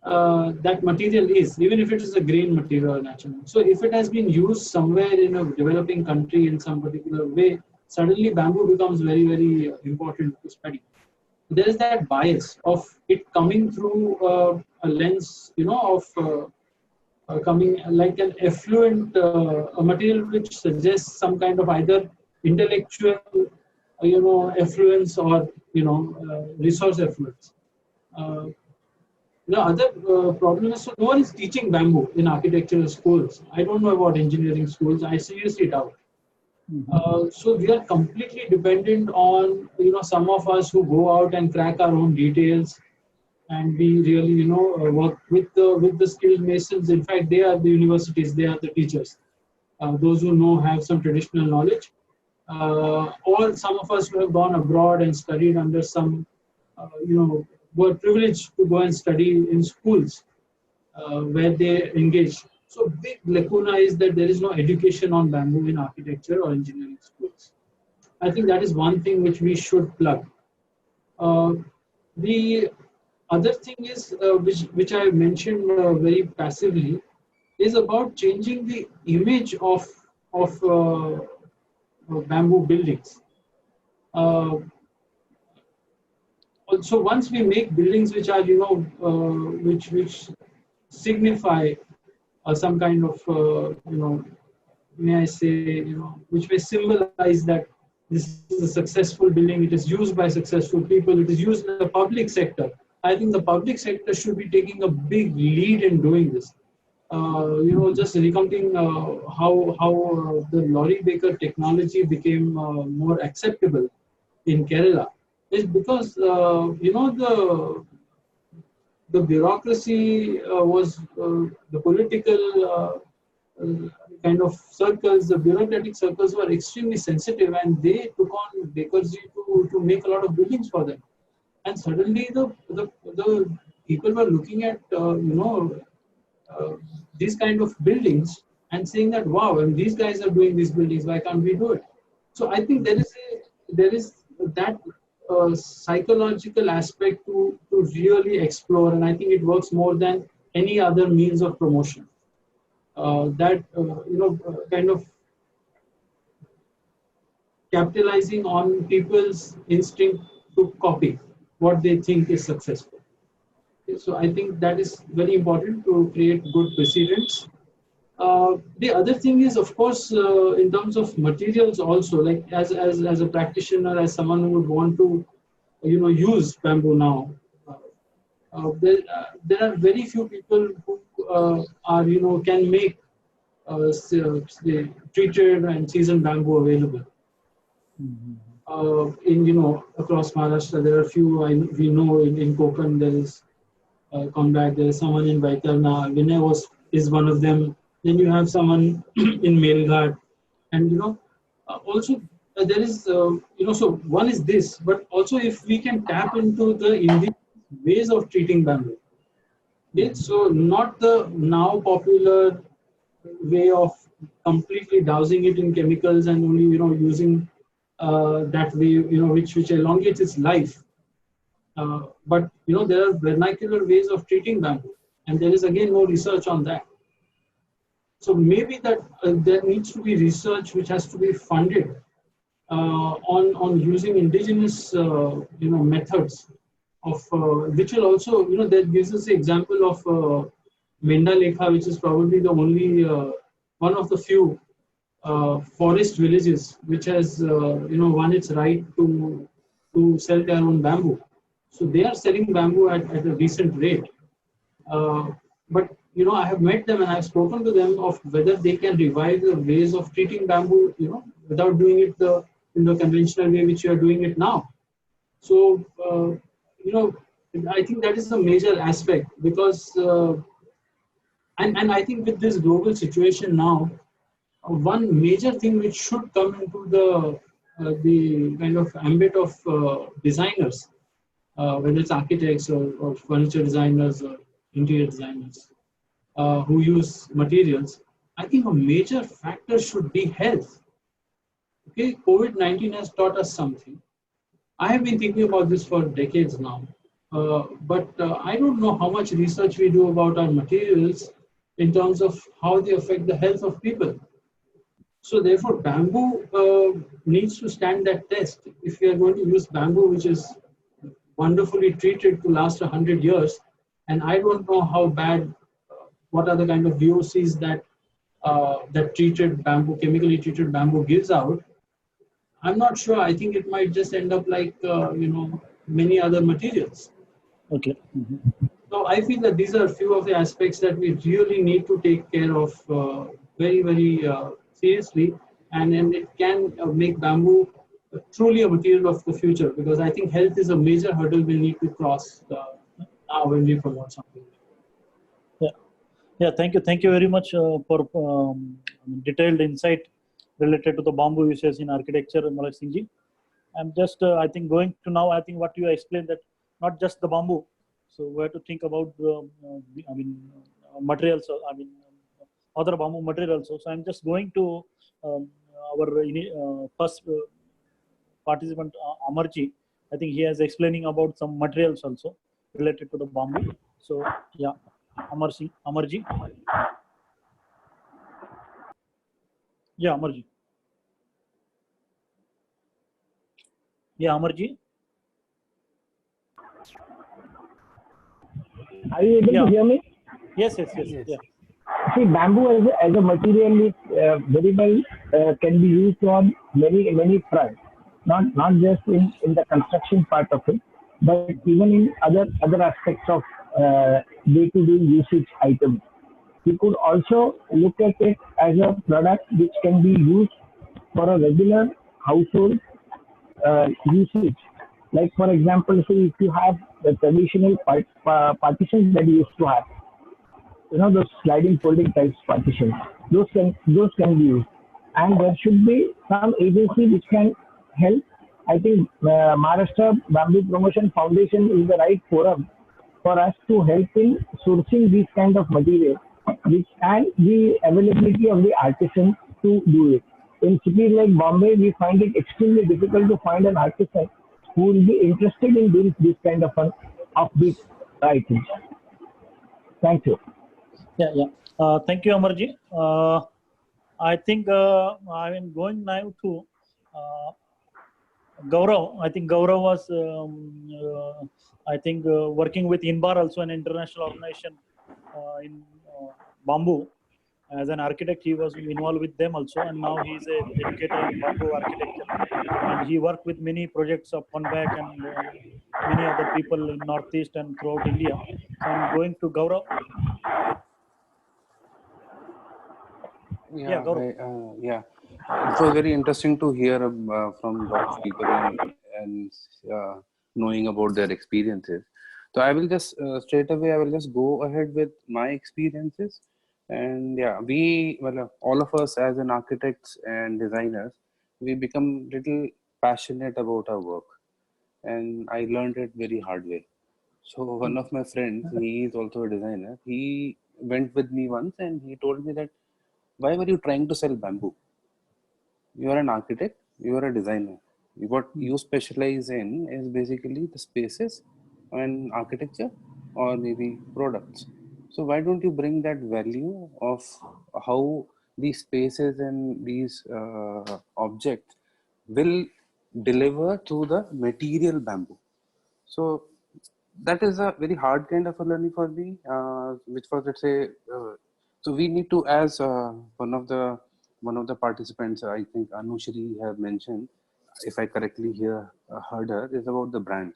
that material is, even if it is a grain material or natural. So if it has been used somewhere in a developing country in some particular way, suddenly bamboo becomes very, very important to study. There is that bias of it coming through a lens, of coming like an effluent, a material which suggests some kind of either intellectual, effluence or, resource effluence. The other problem is, so no one is teaching bamboo in architectural schools. I don't know about engineering schools. I seriously doubt. So we are completely dependent on, some of us who go out and crack our own details, and we really, work with the skilled masons. In fact, they are the universities, they are the teachers. Those who have some traditional knowledge, or some of us who have gone abroad and studied under some, were privileged to go and study in schools where they engage. So big lacuna is that there is no education on bamboo in architecture or engineering schools. I think that is one thing which we should plug. The other thing is, which I mentioned very passively, is about changing the image of bamboo buildings. So once we make buildings which are, which signify some kind of, may I say, which may symbolize that this is a successful building, it is used by successful people, it is used in the public sector. I think the public sector should be taking a big lead in doing this. Just recounting how the Lorry Baker technology became more acceptable in Kerala is because, the bureaucracy was the political kind of circles, the bureaucratic circles were extremely sensitive, and they took on Bakerji to make a lot of buildings for them. And suddenly the people were looking at these kind of buildings and saying that, wow, and these guys are doing these buildings, why can't we do it? So I think there is that psychological aspect to really explore, and I think it works more than any other means of promotion. Kind of capitalizing on people's instinct to copy what they think is successful. So I think that is very important to create good precedents. The other thing is, of course, in terms of materials also, like as a practitioner, as someone who would want to, use bamboo now, there are very few people who can make treated and seasoned bamboo available. Across Maharashtra, there are a few we know in Konkan. There is Kondak, there is someone in Vaitarna. Vinay is one of them. Then you have someone in Melghat, and also there is so one is this, but also if we can tap into the indigenous ways of treating bamboo. Okay? So not the now popular way of completely dousing it in chemicals and only using that way which elongates its life. But there are vernacular ways of treating bamboo, and there is again no research on that. So maybe that there needs to be research which has to be funded on using indigenous methods of which will also that gives us the example of Menda Lekha, which is probably the only one of the few forest villages which has won its right to sell their own bamboo. So they are selling bamboo at a decent rate. But I have met them and I've spoken to them of whether they can revive the ways of treating bamboo, without doing it in the conventional way which you are doing it now. So, I think that is a major aspect because, and I think with this global situation now, one major thing which should come into the kind of ambit of designers, whether it's architects or furniture designers or interior designers who use materials, I think a major factor should be health. Okay, COVID-19 has taught us something. I have been thinking about this for decades now, but I don't know how much research we do about our materials in terms of how they affect the health of people. So therefore, bamboo needs to stand that test. If we are going to use bamboo, which is wonderfully treated to last 100 years, and I don't know how bad, what are the kind of VOCs that that treated bamboo, chemically treated bamboo gives out. I'm not sure. I think it might just end up like many other materials. Okay. So I feel that these are a few of the aspects that we really need to take care of very, very seriously, and then it can make bamboo truly a material of the future, because I think health is a major hurdle we need to cross now when we promote something. Yeah, thank you very much for detailed insight related to the bamboo uses in architecture, Malak Singh ji. I'm just, I think, going to now, I think what you explained, that not just the bamboo, so we have to think about the, materials, other bamboo materials. So I'm just going to our first participant, Amarji. I think he is explaining about some materials also related to the bamboo. So yeah, Amarji. Yeah, Amarji. Yeah, Amarji. Are you able to hear me? Yes. Yeah. See, bamboo as a material is very well can be used on many fronts. Not just in the construction part of it, but even in other aspects of day-to-day usage items. We could also look at it as a product which can be used for a regular household usage. Like for example, say if you have the traditional partitions that you used to have, those sliding folding types partitions, those can be used, and there should be some agency which can help. I think Maharashtra Bamboo Promotion Foundation is the right forum for us to help in sourcing these kind of material, and the availability of the artisans to do it. In cities like Bombay, we find it extremely difficult to find an artisan who will be interested in doing this kind of an offbeat items. Thank you. Yeah. Thank you, Amarji. I think I'm going now to Gaurav. I think Gaurav was, working with INBAR, also an international organization in bamboo. As an architect, he was involved with them also, and now he is an educator in bamboo architecture. And he worked with many projects of Funback and many other people in Northeast and throughout India. So I'm going to Gaurav. Yeah, yeah. It was very interesting to hear from a lot of people and knowing about their experiences. So I will just straight away, I will just go ahead with my experiences. And yeah, all of us as an architects and designers, we become little passionate about our work. And I learned it very hard way. So one of my friends, he is also a designer. He went with me once and he told me that, why were you trying to sell bamboo? You are an architect, you are a designer. What you specialize in is basically the spaces and architecture or maybe products. So why don't you bring that value of how these spaces and these objects will deliver to the material bamboo? So that is a very hard kind of a learning for me, which was, let's say, so we need to, as one of the participants, I think Anushri have mentioned, if I correctly heard her, is about the brand.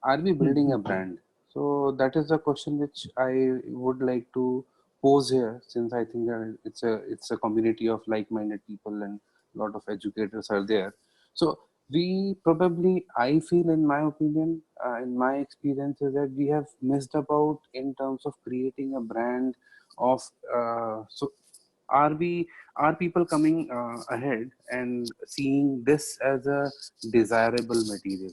Are we building a brand? So that is a question which I would like to pose here, since I think it's a community of like-minded people and a lot of educators are there. So we probably, I feel, in my opinion, in my experience, is that we have missed about in terms of creating a brand of, so are people coming ahead and seeing this as a desirable material?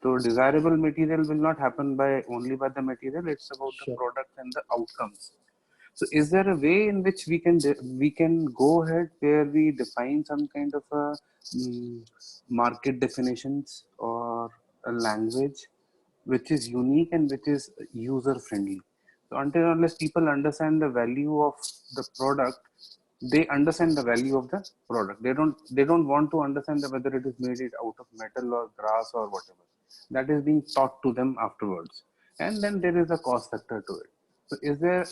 So desirable material will not happen only by the material, it's about the product and the outcomes. So is there a way in which we can go ahead where we define some kind of a market definitions or a language which is unique and which is user friendly? So until unless people understand the value of the product, they understand the value of the product. They don't want to understand whether it is made out of metal or grass or whatever. That is being taught to them afterwards. and then there is a cost factor to it. So is there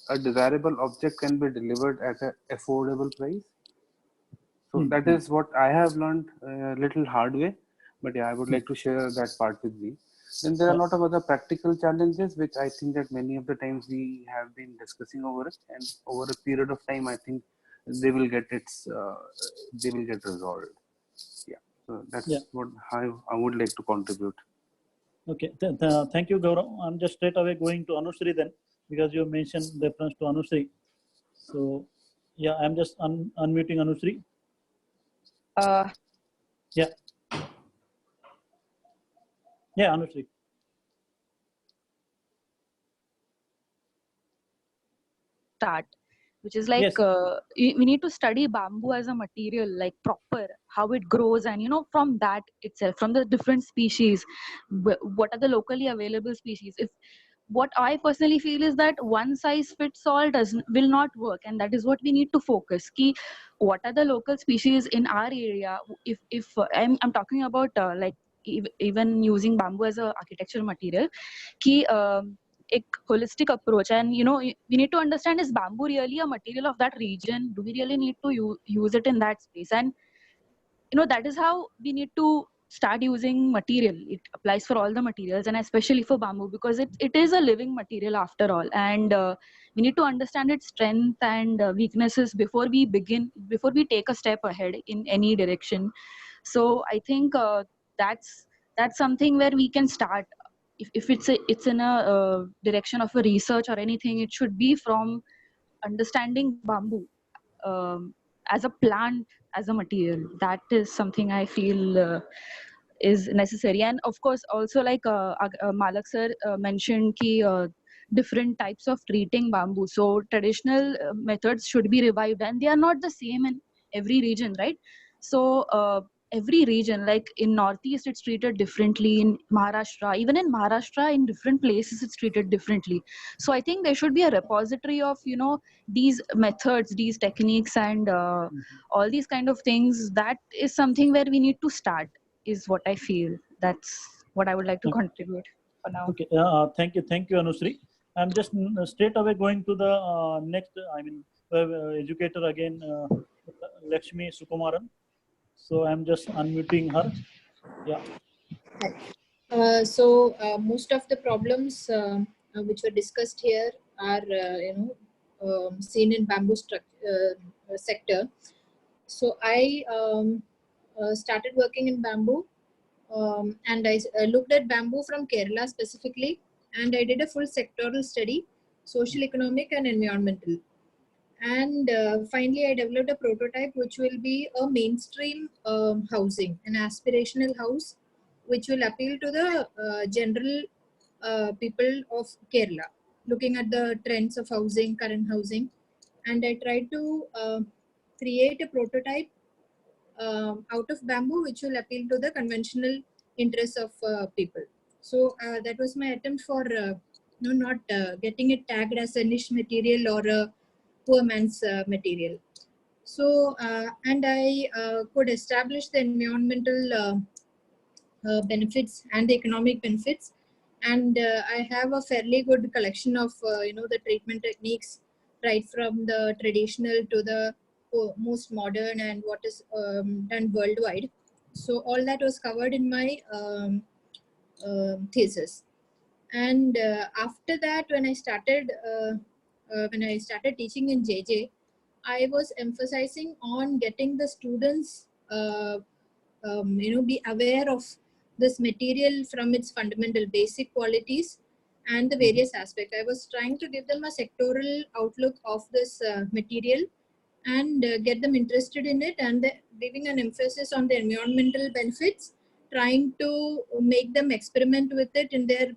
a desirable object can be delivered at an affordable price? So that is what I have learned a little hard way, but yeah, I would like to share that part with you. Then there are a lot of other practical challenges, which I think that many of the times we have been discussing over it, and over a period of time, I think they will get resolved. Yeah, so that's what I would like to contribute. Okay, thank you, Gaurav. I'm just straight away going to Anushree then, because you mentioned reference to Anushree. So yeah, I'm just unmuting Anushree. Yeah. Yeah, Anushree. Start, which is like we need to study bamboo as a material, like proper, how it grows, and from that itself, from the different species, what are the locally available species. If what I personally feel is that one size fits all will not work, and that is what we need to focus. Ki, what are the local species in our area? If I'm talking about like even using bamboo as a architectural material, ki a holistic approach, and we need to understand, is bamboo really a material of that region? Do we really need to use it in that space? And that is how we need to start using material. It applies for all the materials, and especially for bamboo, because it is a living material after all, and we need to understand its strength and weaknesses before we take a step ahead in any direction. So I think that's something where we can start. If it's in a direction of a research or anything, it should be from understanding bamboo as a plant, as a material. That is something I feel is necessary. And of course, also like Malak sir mentioned ki different types of treating bamboo. So traditional methods should be revived, and they are not the same in every region, right? So every region, like in Northeast, it's treated differently. In Maharashtra, even in Maharashtra, in different places, it's treated differently. So I think there should be a repository of these methods, these techniques, and all these kind of things. That is something where we need to start, is what I feel. That's what I would like to contribute for now. Okay, thank you, Anushree. I'm just straight away going to the next, educator again, Lakshmi Sukumaran. So I'm just unmuting her. Yeah. Most of the problems which were discussed here are seen in bamboo sector. So I started working in bamboo, and I looked at bamboo from Kerala specifically, and I did a full sectoral study, social, economic, and environmental. And finally, I developed a prototype which will be a mainstream housing, an aspirational house, which will appeal to the general people of Kerala, looking at the trends of housing, current housing. And I tried to create a prototype out of bamboo, which will appeal to the conventional interests of people. So that was my attempt for not getting it tagged as a niche material or a poor man's material. So, and I could establish the environmental benefits and the economic benefits. And I have a fairly good collection of, the treatment techniques, right from the traditional to the most modern and what is done worldwide. So all that was covered in my thesis. And after that, when I started teaching in JJ, I was emphasizing on getting the students, be aware of this material from its fundamental basic qualities and the various aspects. I was trying to give them a sectoral outlook of this material and get them interested in it, and giving an emphasis on the environmental benefits, trying to make them experiment with it in their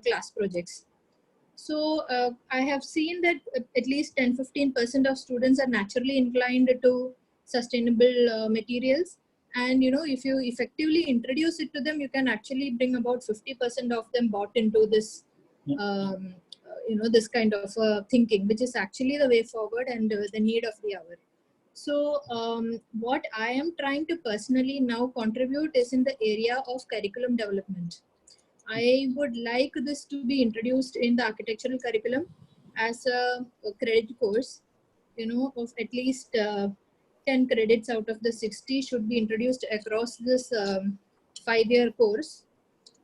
class projects. So I have seen that at least 10-15% of students are naturally inclined to sustainable materials. And if you effectively introduce it to them, you can actually bring about 50% of them bought into this, this kind of thinking, which is actually the way forward and the need of the hour. So what I am trying to personally now contribute is in the area of curriculum development. I would like this to be introduced in the architectural curriculum as a credit course, of at least 10 credits out of the 60 should be introduced across this 5-year course.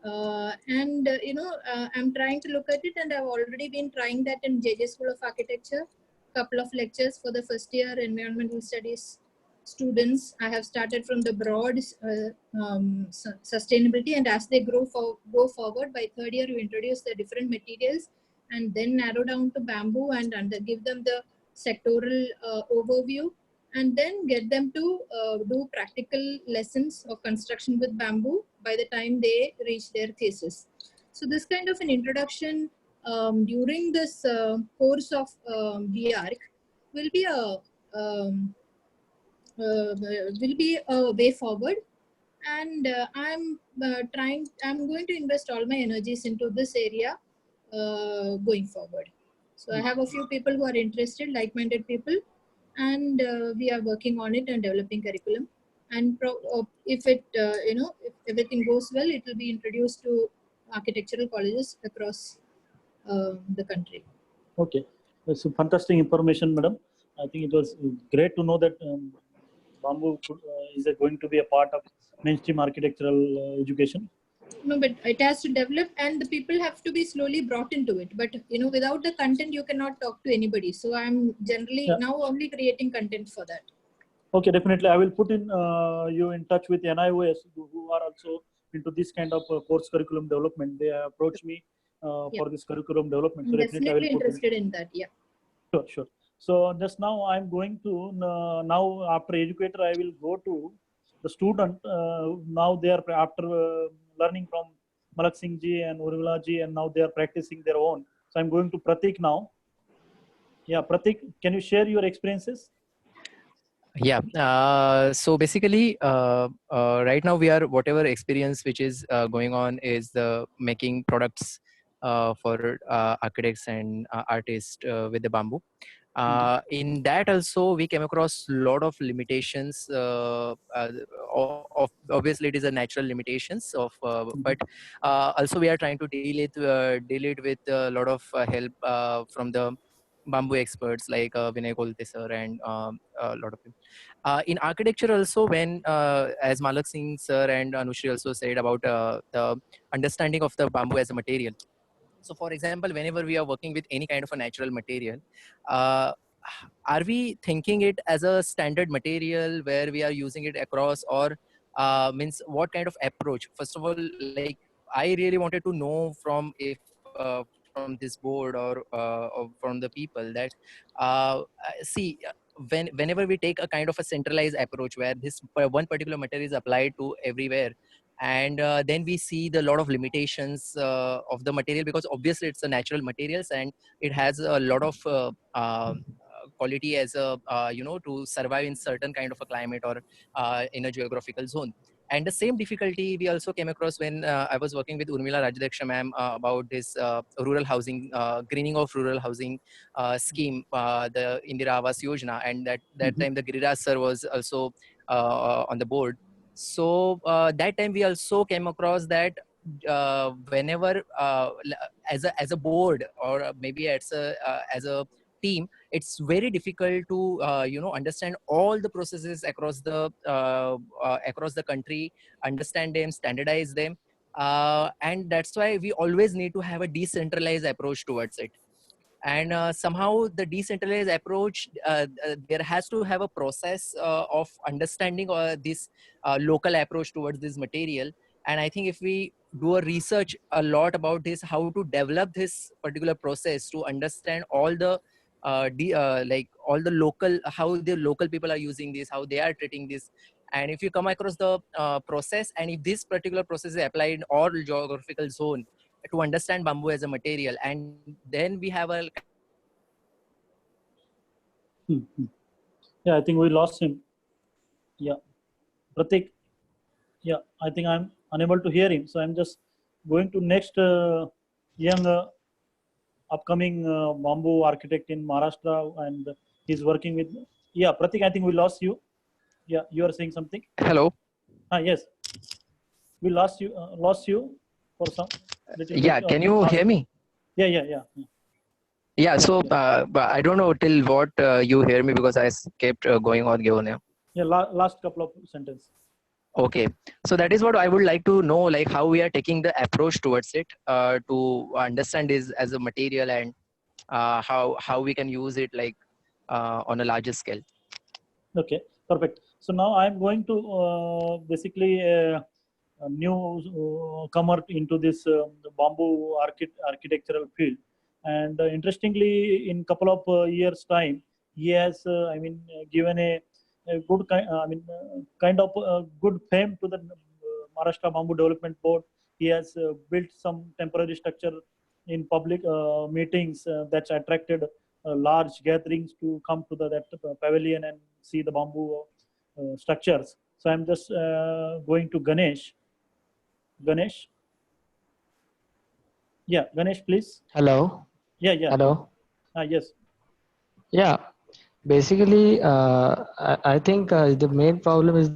I'm trying to look at it, and I've already been trying that in JJ School of Architecture. Couple of lectures for the first year environmental studies students. I have started from the broad sustainability, and as they go forward, by third year you introduce the different materials and then narrow down to bamboo and give them the sectoral overview, and then get them to do practical lessons of construction with bamboo by the time they reach their thesis. So this kind of an introduction during this course of BArch will be a way forward, and I'm going to invest all my energies into this area going forward. So I have a few people who are interested, like-minded people, and we are working on it and developing curriculum. And if everything goes well, it will be introduced to architectural colleges across the country. Okay, that's fantastic information, madam. I think it was great to know that bamboo is going to be a part of mainstream architectural education. No, but it has to develop, and the people have to be slowly brought into it. But without the content, you cannot talk to anybody. So I'm generally now only creating content for that. Okay, definitely. I will put in you in touch with NIOS, who are also into this kind of course curriculum development. They approached me for this curriculum development. So I'm definitely I will put interested in that. Yeah. Sure, sure. So just now I'm going to now after educator I will go to the student. Now they are after learning from Malak Singh ji and Urmila ji, and now they are practicing their own. So I'm going to Pratik now. Yeah, Pratik, can you share your experiences? Yeah. So basically, right now we are whatever experience which is going on is the making products for architects and artists with the bamboo. In that also we came across a lot of limitations. Obviously, it is a natural limitations of, but also we are trying to deal it with a lot of help from the bamboo experts like Vinay Kolte sir and a lot of people. In architecture also, when as Malak Singh sir and Anushri also said about the understanding of the bamboo as a material. So for example, whenever we are working with any kind of a natural material, are we thinking it as a standard material where we are using it across, or means what kind of approach? First of all, like I really wanted to know from from this board or from the people that see, whenever we take a kind of a centralized approach where this one particular material is applied to everywhere, and then we see the lot of limitations of the material, because obviously it's a natural materials and it has a lot of quality as a to survive in certain kind of a climate or in a geographical zone. And the same difficulty we also came across when I was working with Urmila Rajadaksha ma'am about this rural housing, greening of rural housing scheme, the Indira Awas Yojana, and that time the Giriraj sir was also on the board. So that time we also came across that whenever as a board or maybe as a team, it's very difficult to understand all the processes across the country, understand them, standardize them, and that's why we always need to have a decentralized approach towards it. And somehow the decentralized approach, there has to have a process of understanding this local approach towards this material. And I think if we do a research a lot about this, how to develop this particular process to understand all the like all the local, how the local people are using this, how they are treating this. And if you come across the process, and if this particular process is applied in all geographical zone, to understand bamboo as a material, and then we have a Yeah, I think we lost him. Yeah, Pratik. Yeah, I think I'm unable to hear him, so I'm just going to next young upcoming bamboo architect in Maharashtra, and he's working with. Yeah, Pratik, I think we lost you. Yeah, you are saying something. Hello. Yes, we lost you for some. little Yeah, bit. can you hear me? Yeah. Yeah, so but I don't know till what you hear me because I kept going on. Yeah, last couple of sentences. Okay, so that is what I would like to know, like how we are taking the approach towards it to understand this as a material, and how we can use it like on a larger scale. Okay, perfect. So now I'm going to basically a new comer into this the bamboo architectural field, and interestingly, in couple of years' time, he has given a good kind of good fame to the Maharashtra Bamboo Development Board. He has built some temporary structure in public meetings that's attracted large gatherings to come to that pavilion and see the bamboo structures. So I'm just going to Ganesh. Ganesh? Yeah, Ganesh, please. Hello. Yeah. Hello. Yes. Yeah. Basically, I think the main problem is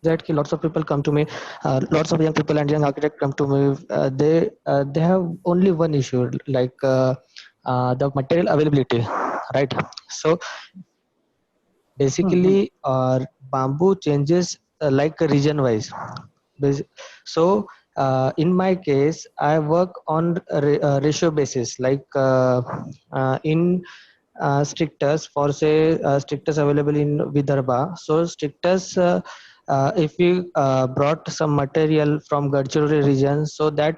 that lots of people come to me, lots of young people and young architects come to me. They have only one issue, like the material availability, right? So basically, bamboo changes like region wise. So in my case, I work on ratio basis, like in strictures, for say strictures available in Vidarbha. So strictures, if we brought some material from Gadchiroli region, so that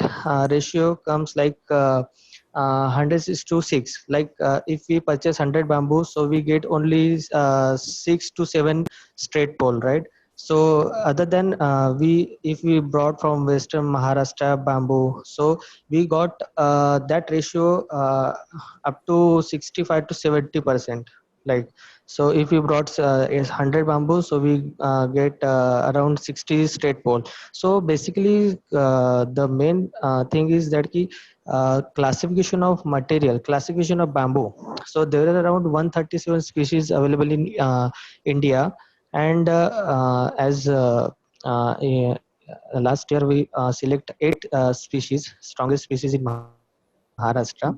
ratio comes like 100:6. Like if we purchase 100 bamboo, so we get only 6 to 7 straight pole, right? So other than if we brought from Western Maharashtra bamboo, so we got that ratio up to 65 to 70%. Like, so if we brought is 100 bamboo, so we get around 60 straight pole. So basically the main thing is that classification of material, classification of bamboo. So there are around 137 species available in India, and as last year we select 8 species, strongest species in Maharashtra.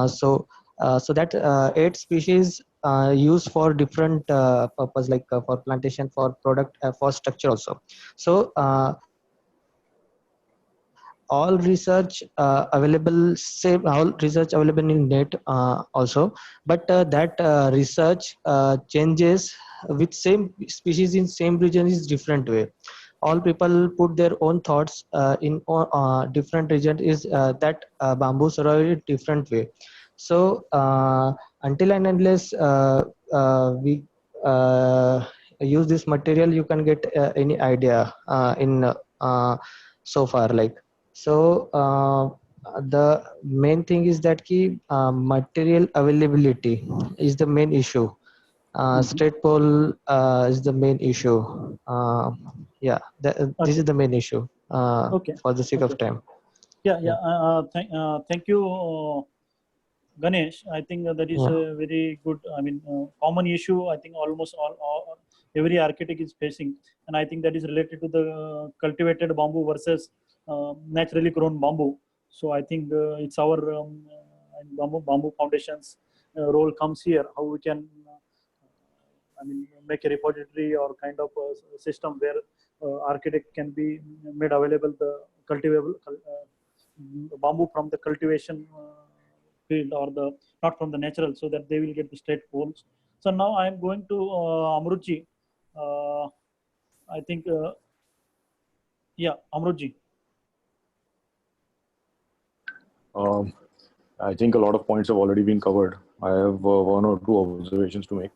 So that 8 species used for different purpose, like for plantation, for product, for structure also. So all research available, same all research available in net also, but that research changes with same species in same region is different way. All people put their own thoughts in different region, is that bamboo survive different way. So until and unless we use this material, you can get any idea in so far, like. So the main thing is that material availability is the main issue. Straight pole is the main issue. Yeah, this is the main issue for the sake of time. Yeah. Thank you, Ganesh. I think that is a very good, common issue. I think almost all every architect is facing, and I think that is related to the cultivated bamboo versus naturally grown bamboo. So I think it's our bamboo foundation's role comes here. How we can, make a repository or kind of a system where architect can be made available the cultivable bamboo from the cultivation field, or the not from the natural, so that they will get the straight poles. So now I am going to Amrutji. I think, Amrutji. I think a lot of points have already been covered. I have one or two observations to make.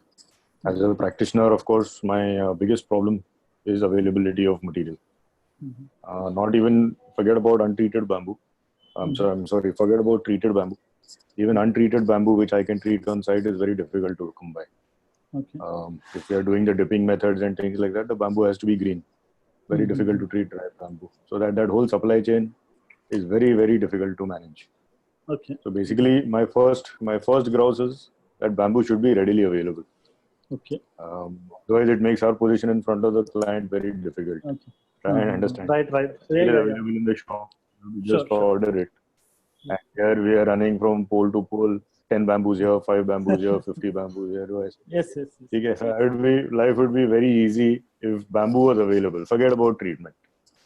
As a practitioner, of course, my biggest problem is availability of material. Not even forget about untreated bamboo. I'm sorry, forget about treated bamboo. Even untreated bamboo, which I can treat on site, is very difficult to come by. Okay. If you are doing the dipping methods and things like that, the bamboo has to be green. Very difficult to treat dry bamboo. So that whole supply chain is very, very difficult to manage. Okay. So basically, my first grouse is that bamboo should be readily available. Okay. Otherwise, it makes our position in front of the client very difficult. Okay. Try and understand. Right. It is available in the shop. We just order it. And here we are running from pole to pole, 10 bamboos here, 5 bamboos here, 50 bamboos here. Yes, yes. Okay, so life would be very easy if bamboo was available. Forget about treatment.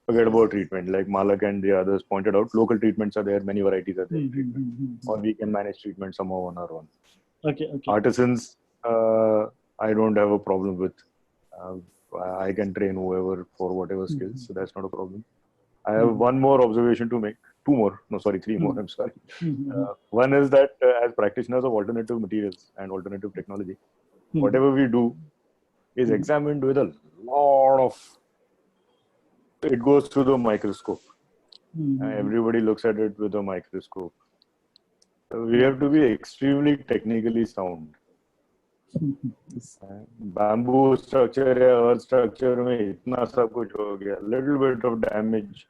Like Malak and the others pointed out, local treatments are there, many varieties are there. Or we can manage treatment somehow on our own. Okay. Artisans, I don't have a problem with. I can train whoever for whatever skills, so that's not a problem. I have one more observation to make. Three more. I'm sorry. One is that as practitioners of alternative materials and alternative technology, whatever we do is examined with a lot of. It goes through the microscope. Everybody looks at it with a microscope. So we have to be extremely technically sound. Bamboo structure or earth structure में इतना सब कुछ हो गया. Little bit of damage.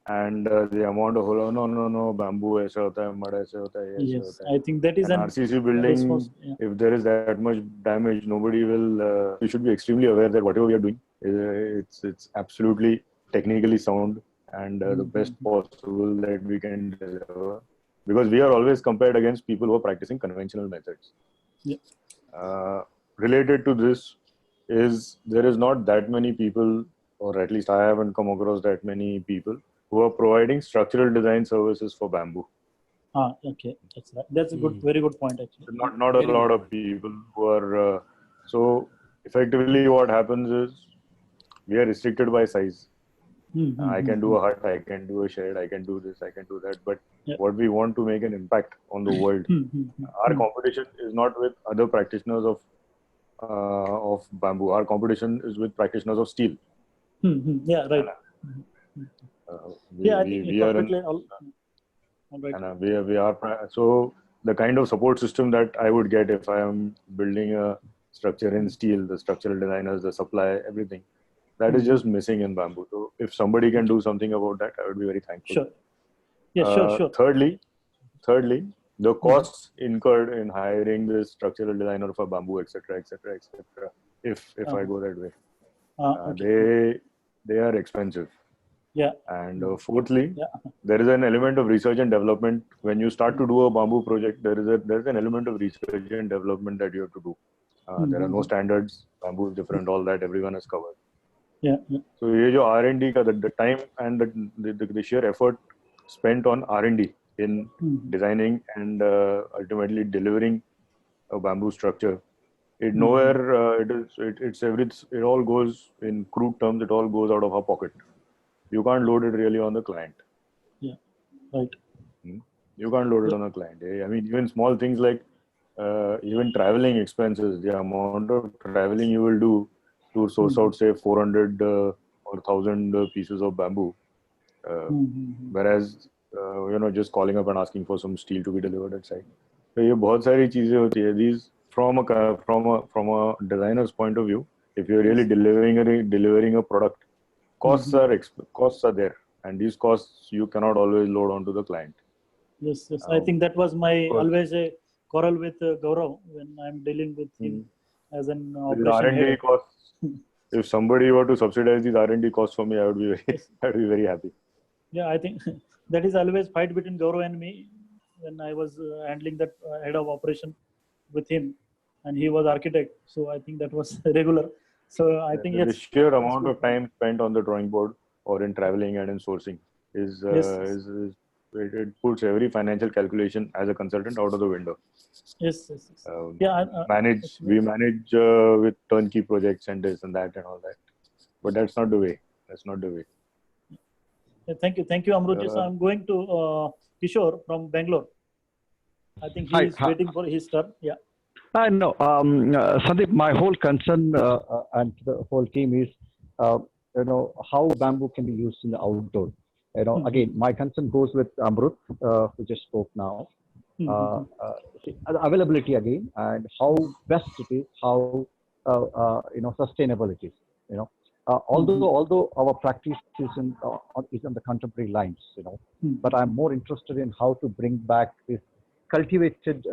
And the amount of no bamboo ऐसा होता है, mud ऐसा होता है, ऐसा होता है. I think that is an RCC building. If there is that much damage, nobody will. We should be extremely aware that whatever we are doing, it's absolutely technically sound and the best possible that we can deliver. Because we are always compared against people who are practicing conventional methods. Related to this is there is not that many people, or at least I haven't come across that many people who are providing structural design services for bamboo. Okay, that's right. That's a good, very good point actually. Not a lot of people who are. So effectively, what happens is we are restricted by size. I can do a hut, I can do a shed, I can do this, I can do that. But what we want to make an impact on the world. Our competition is not with other practitioners of bamboo. Our competition is with practitioners of steel. Yeah, right. I think we are completely. We are so the kind of support system that I would get if I am building a structure in steel, the structural designers, the supply, everything. That is just missing in bamboo. So if somebody can do something about that, I would be very thankful. Sure. Yeah, sure. Thirdly, the costs incurred in hiring this structural designer for bamboo, etc., etc., etc. If I go that way, they are expensive. Yeah. And fourthly, there is an element of research and development. When you start to do a bamboo project, there is an element of research and development that you have to do. There are no standards. Bamboo is different. All that everyone has covered. Yeah. So ये जो R&D का the time and the sheer effort spent on R&D in designing and ultimately delivering a bamboo structure, it nowhere it all goes in crude terms. It all goes out of our pocket. You can't load it really on the client. Yeah, right. You can't load it on the client. I mean, even small things like even traveling expenses, the amount of traveling you will do to source out, say, 400 or 1,000 pieces of bamboo, whereas just calling up and asking for some steel to be delivered at site. So ये बहुत सारी चीजें होती है. These from a designer's point of view, if you're really delivering a product, costs are there, and these costs you cannot always load onto the client. Yes. I think that was my always a quarrel with Gaurav when I'm dealing with him as an operation R&D head. costs. If somebody were to subsidize these R&D costs for me, I would be very happy. Yeah, I think that is always fight between Gaurav and me when I was handling that head of operation with him, and he was architect. So I think that was regular. So I think the sheer amount of time spent on the drawing board or in traveling and in sourcing is it puts every financial calculation as a consultant out of the window. Yes. We manage with turnkey projects and this and that and all that, but that's not the way. Yeah, thank you, Amrut. So I'm going to Kishore from Bangalore. I think he is waiting for his turn. Yeah. No, Sandeep, my whole concern and the whole team is, how bamboo can be used in the outdoor. Again, my concern goes with Amrut, who just spoke now. The availability again, and how best it is, how sustainable it is. Although our practice is on the contemporary lines, but I'm more interested in how to bring back this cultivated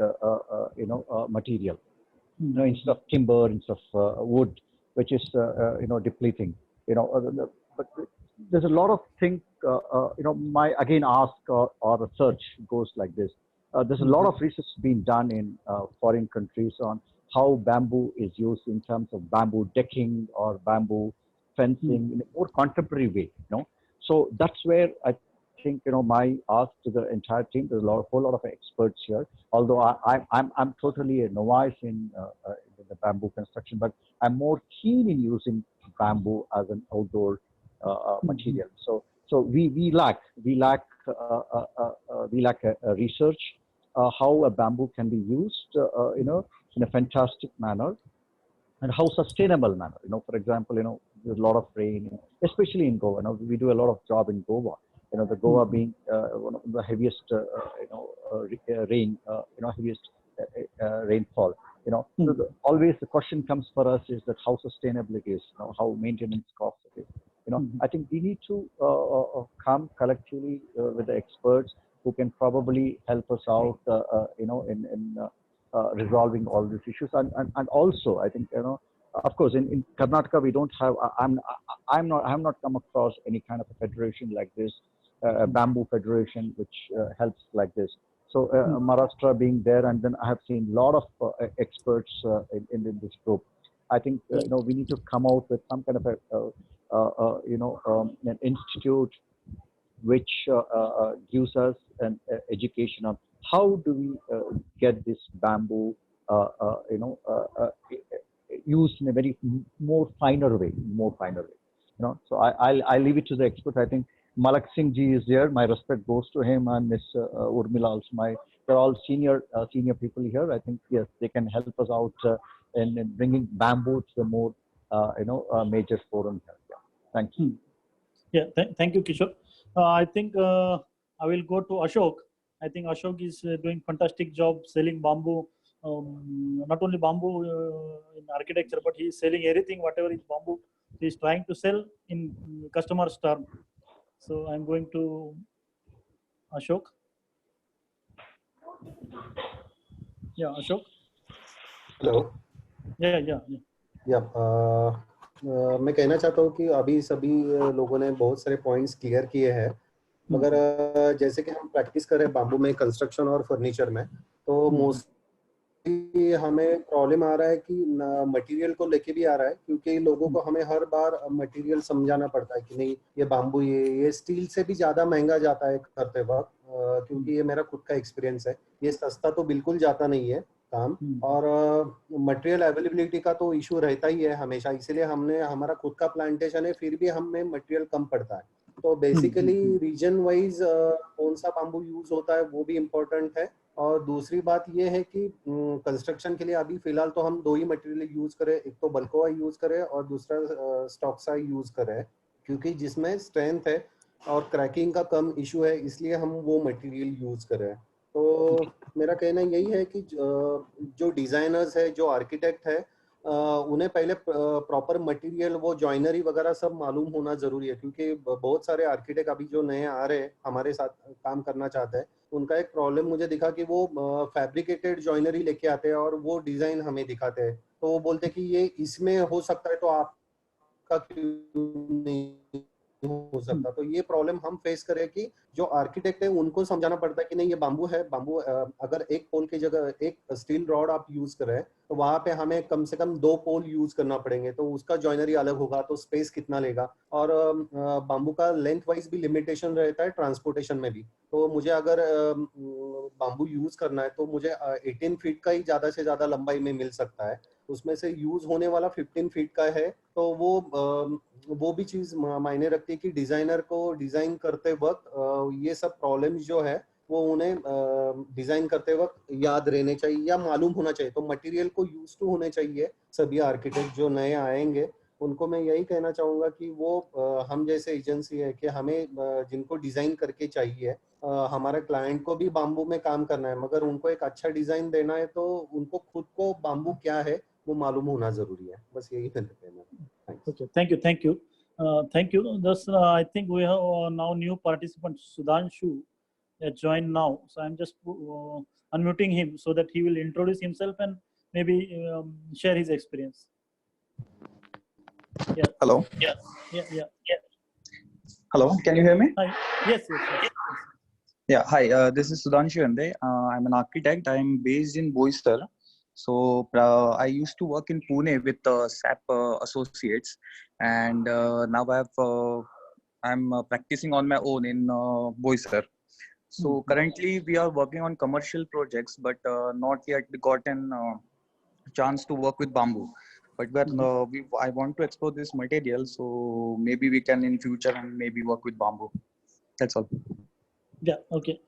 material, instead of timber, instead of wood, which is depleting. But there's a lot of things my again ask or research goes like this. There's a lot of research being done in foreign countries on how bamboo is used in terms of bamboo decking or bamboo fencing in a more contemporary way. So that's where I think my ask to the entire team. There's a whole lot of experts here. Although I'm totally a novice in the bamboo construction, but I'm more keen in using bamboo as an outdoor material. So we lack a research how a bamboo can be used in a fantastic manner and how sustainable manner. For example, there's a lot of rain, especially in Goa. We do a lot of job in Goa. The Goa being one of the heaviest heaviest rainfall. So always the question comes for us is that how sustainable it is, how maintenance cost it is. I think we need to come collectively with the experts who can probably help us out, in resolving all these issues. And also, I think, of course, in Karnataka we don't have. I have not come across any kind of a federation like this, a bamboo federation which helps like this. So Maharashtra being there, and then I have seen a lot of experts in this group. I think we need to come out with some kind of an institute which gives us an education on how do we get this bamboo used in a very more finer way. So I'll leave it to the experts. I think Malak Singh ji is there. My respect goes to him, and Miss Urmila also. They're all senior people here. I think yes, they can help us out in bringing bamboo to the more major forum here. Yeah. Thank you. Yeah, thank you, Kishore. I think I will go to Ashok. I think Ashok is doing fantastic job selling bamboo. Not only bamboo in architecture, but he is selling everything, whatever is bamboo. He is trying to sell in customer's term. So I'm going to Ashok. Yeah, Ashok. Hello या मैं कहना चाहता हूँ कि अभी सभी लोगों ने बहुत सारे पॉइंट्स क्लियर किए हैं, मगर जैसे कि हम प्रैक्टिस कर रहे हैं बाम्बू में कंस्ट्रक्शन और फर्नीचर में, तो मोस्टली हमें प्रॉब्लम आ रहा है कि मटेरियल को लेके भी आ रहा है, क्योंकि लोगों को हमें हर बार मटेरियल समझाना पड़ता है कि नहीं ये बाम्बू ये स्टील से भी ज़्यादा महंगा जाता है करते वक्त, क्योंकि ये मेरा खुद का एक्सपीरियंस है, ये सस्ता तो बिल्कुल जाता नहीं है काम, और मटेरियल अवेलेबिलिटी का तो इशू रहता ही है हमेशा, इसीलिए हमने हमारा खुद का प्लांटेशन है, फिर भी हमें मटेरियल कम पड़ता है। तो बेसिकली रीजन वाइज कौन सा बाम्बू यूज होता है वो भी इम्पोर्टेंट है, और दूसरी बात ये है कि कंस्ट्रक्शन के लिए अभी फिलहाल तो हम दो ही मटेरियल यूज करें, एक तो बल्कोवा यूज करें और दूसरा स्टॉक्सा यूज करें, क्योंकि जिसमें स्ट्रेंथ है और क्रैकिंग का कम इशू है, इसलिए हम वो मटेरियल यूज करें। तो मेरा कहना यही है कि जो डिजाइनर्स है, जो आर्किटेक्ट है, उन्हें पहले प्रॉपर मटेरियल वो जॉइनरी वगैरह सब मालूम होना जरूरी है, क्योंकि बहुत सारे आर्किटेक्ट अभी जो नए आ रहे हैं हमारे साथ काम करना चाहते हैं, उनका एक प्रॉब्लम मुझे दिखा कि वो फैब्रिकेटेड जॉइनरी लेके आते हैं और वो डिजाइन हमें दिखाते हैं, तो वो बोलते हैं कि ये इसमें हो सकता है तो आपका क्यों नहीं हो सकता। तो ये प्रॉब्लम हम फेस करें कि जो आर्किटेक्ट है उनको समझाना पड़ता है कि नहीं ये बाम्बू है, बाम्बू अगर एक पोल की जगह एक स्टील रॉड आप यूज करें तो वहां पे हमें कम से कम 2 पोल यूज करना पड़ेंगे, तो उसका जॉइनरी अलग होगा, तो स्पेस कितना लेगा, और बाम्बू का लेंथ वाइज भी लिमिटेशन रहता है ट्रांसपोर्टेशन में भी। तो मुझे अगर बाम्बू यूज करना है तो मुझे 18 फीट का ही ज्यादा से ज्यादा लंबाई में मिल सकता है, उसमें से यूज होने वाला 15 फीट का है, तो वो भी चीज मायने रखती है कि डिजाइनर को डिजाइन करते वक्त ये सब प्रॉब्लम्स जो है वो उन्हें डिजाइन करते वक्त याद रहने चाहिए या मालूम होना चाहिए। तो मटेरियल को यूज टू होने चाहिए सभी आर्किटेक्ट जो नए आएंगे, उनको मैं यही कहना चाहूंगा कि वो हम जैसे एजेंसी है कि हमें जिनको डिजाइन करके चाहिए, हमारे क्लाइंट को भी बाम्बू में काम करना है, मगर उनको एक अच्छा डिजाइन देना है तो उनको खुद को बाम्बू क्या है वो मालूम होना जरूरी है। बस यही कहना है। Okay, thank you. Thank you. Thus, I think we have now new participant Sudhanshu joined now. So I'm just unmuting him so that he will introduce himself and maybe share his experience. Yeah. Hello. Yeah. Hello, can you hear me? Hi. Yes. Yeah, hi. This is Sudhanshu Ande. I'm an architect. I'm based in Boisar. So I used to work in Pune with SAP Associates, and now I'm practicing on my own in Boisar. So currently we are working on commercial projects, but not yet gotten chance to work with bamboo. But I want to explore this material, so maybe we can in future and maybe work with bamboo. That's all. Yeah. Okay.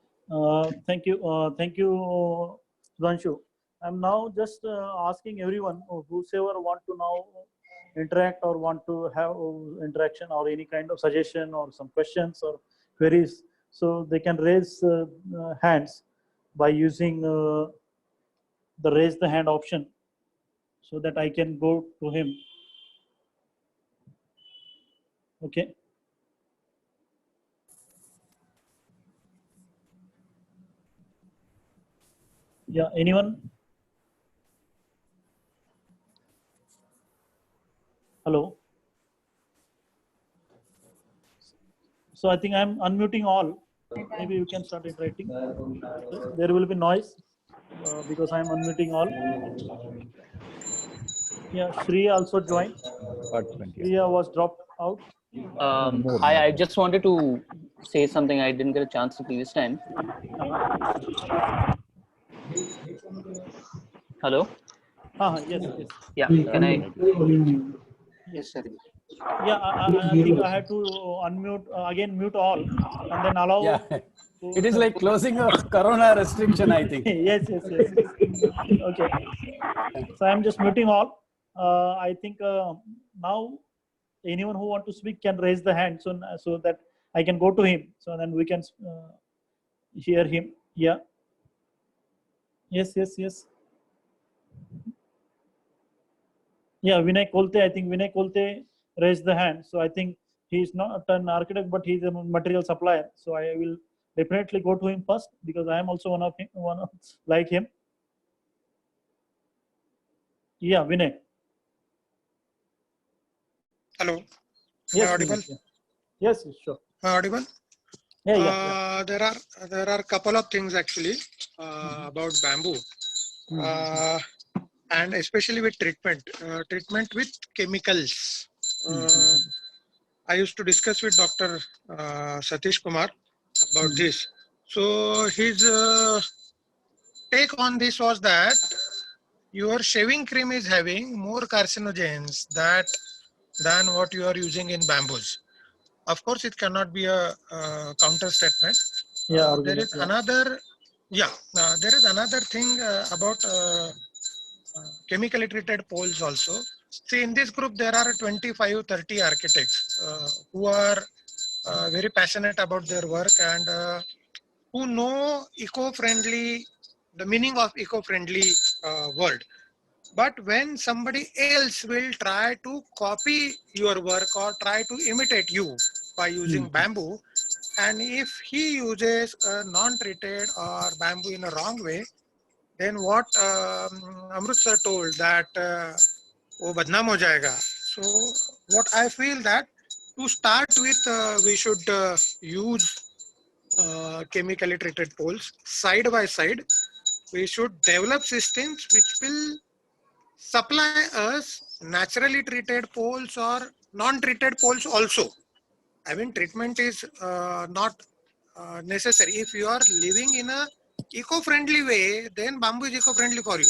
Thank you. Thank you, Sudhanshu. I'm now just asking everyone whosoever want to now interact or want to have interaction or any kind of suggestion or some questions or queries, so they can raise hands by using the raise the hand option, so that I can go to him. Okay. Yeah, anyone? Hello. So I think I'm unmuting all. Maybe you can start interacting. There will be noise because I'm unmuting all. Yeah, Shri also joined. Shriya was dropped out. Hi, I just wanted to say something. I didn't get a chance the previous time. Hello? Yes. Yeah, can I? Yes, sir. Yeah, I think I had to unmute, again mute all and then allow. Yeah, it is like closing a corona restriction, I think. Yes. Okay. So I'm just muting all. I think now anyone who want to speak can raise the hand, so that I can go to him. So then we can hear him. Yeah. Yes. Yeah, Vinay Kolte. I think Vinay Kolte raised the hand. So I think he's not an architect, but he's a material supplier. So I will definitely go to him first because I am also one of like him. Yeah, Vinay. Hello. Yes, Am I audible? Vinay, yes, sure. Am I audible? Yeah. There are a couple of things actually about bamboo, and especially with treatment with chemicals. I used to discuss with Dr. Satish Kumar about this. So his take on this was that your shaving cream is having more carcinogens than what you are using in bamboos. Of course, it cannot be a counter statement. There is another thing about chemically treated poles also. See, in this group, there are 25-30 architects who are very passionate about their work and who know the meaning of eco-friendly word. But when somebody else will try to copy your work or try to imitate you by using bamboo, and if he uses a non-treated or bamboo in a wrong way, then what Amrut sir told that wo badnaam ho jayega. So what I feel that to start with, we should use chemically treated poles side by side. We should develop systems which will supply us naturally treated poles or non-treated poles also. I mean, treatment is not necessary. If you are living in a eco-friendly way, then bamboo is eco-friendly for you.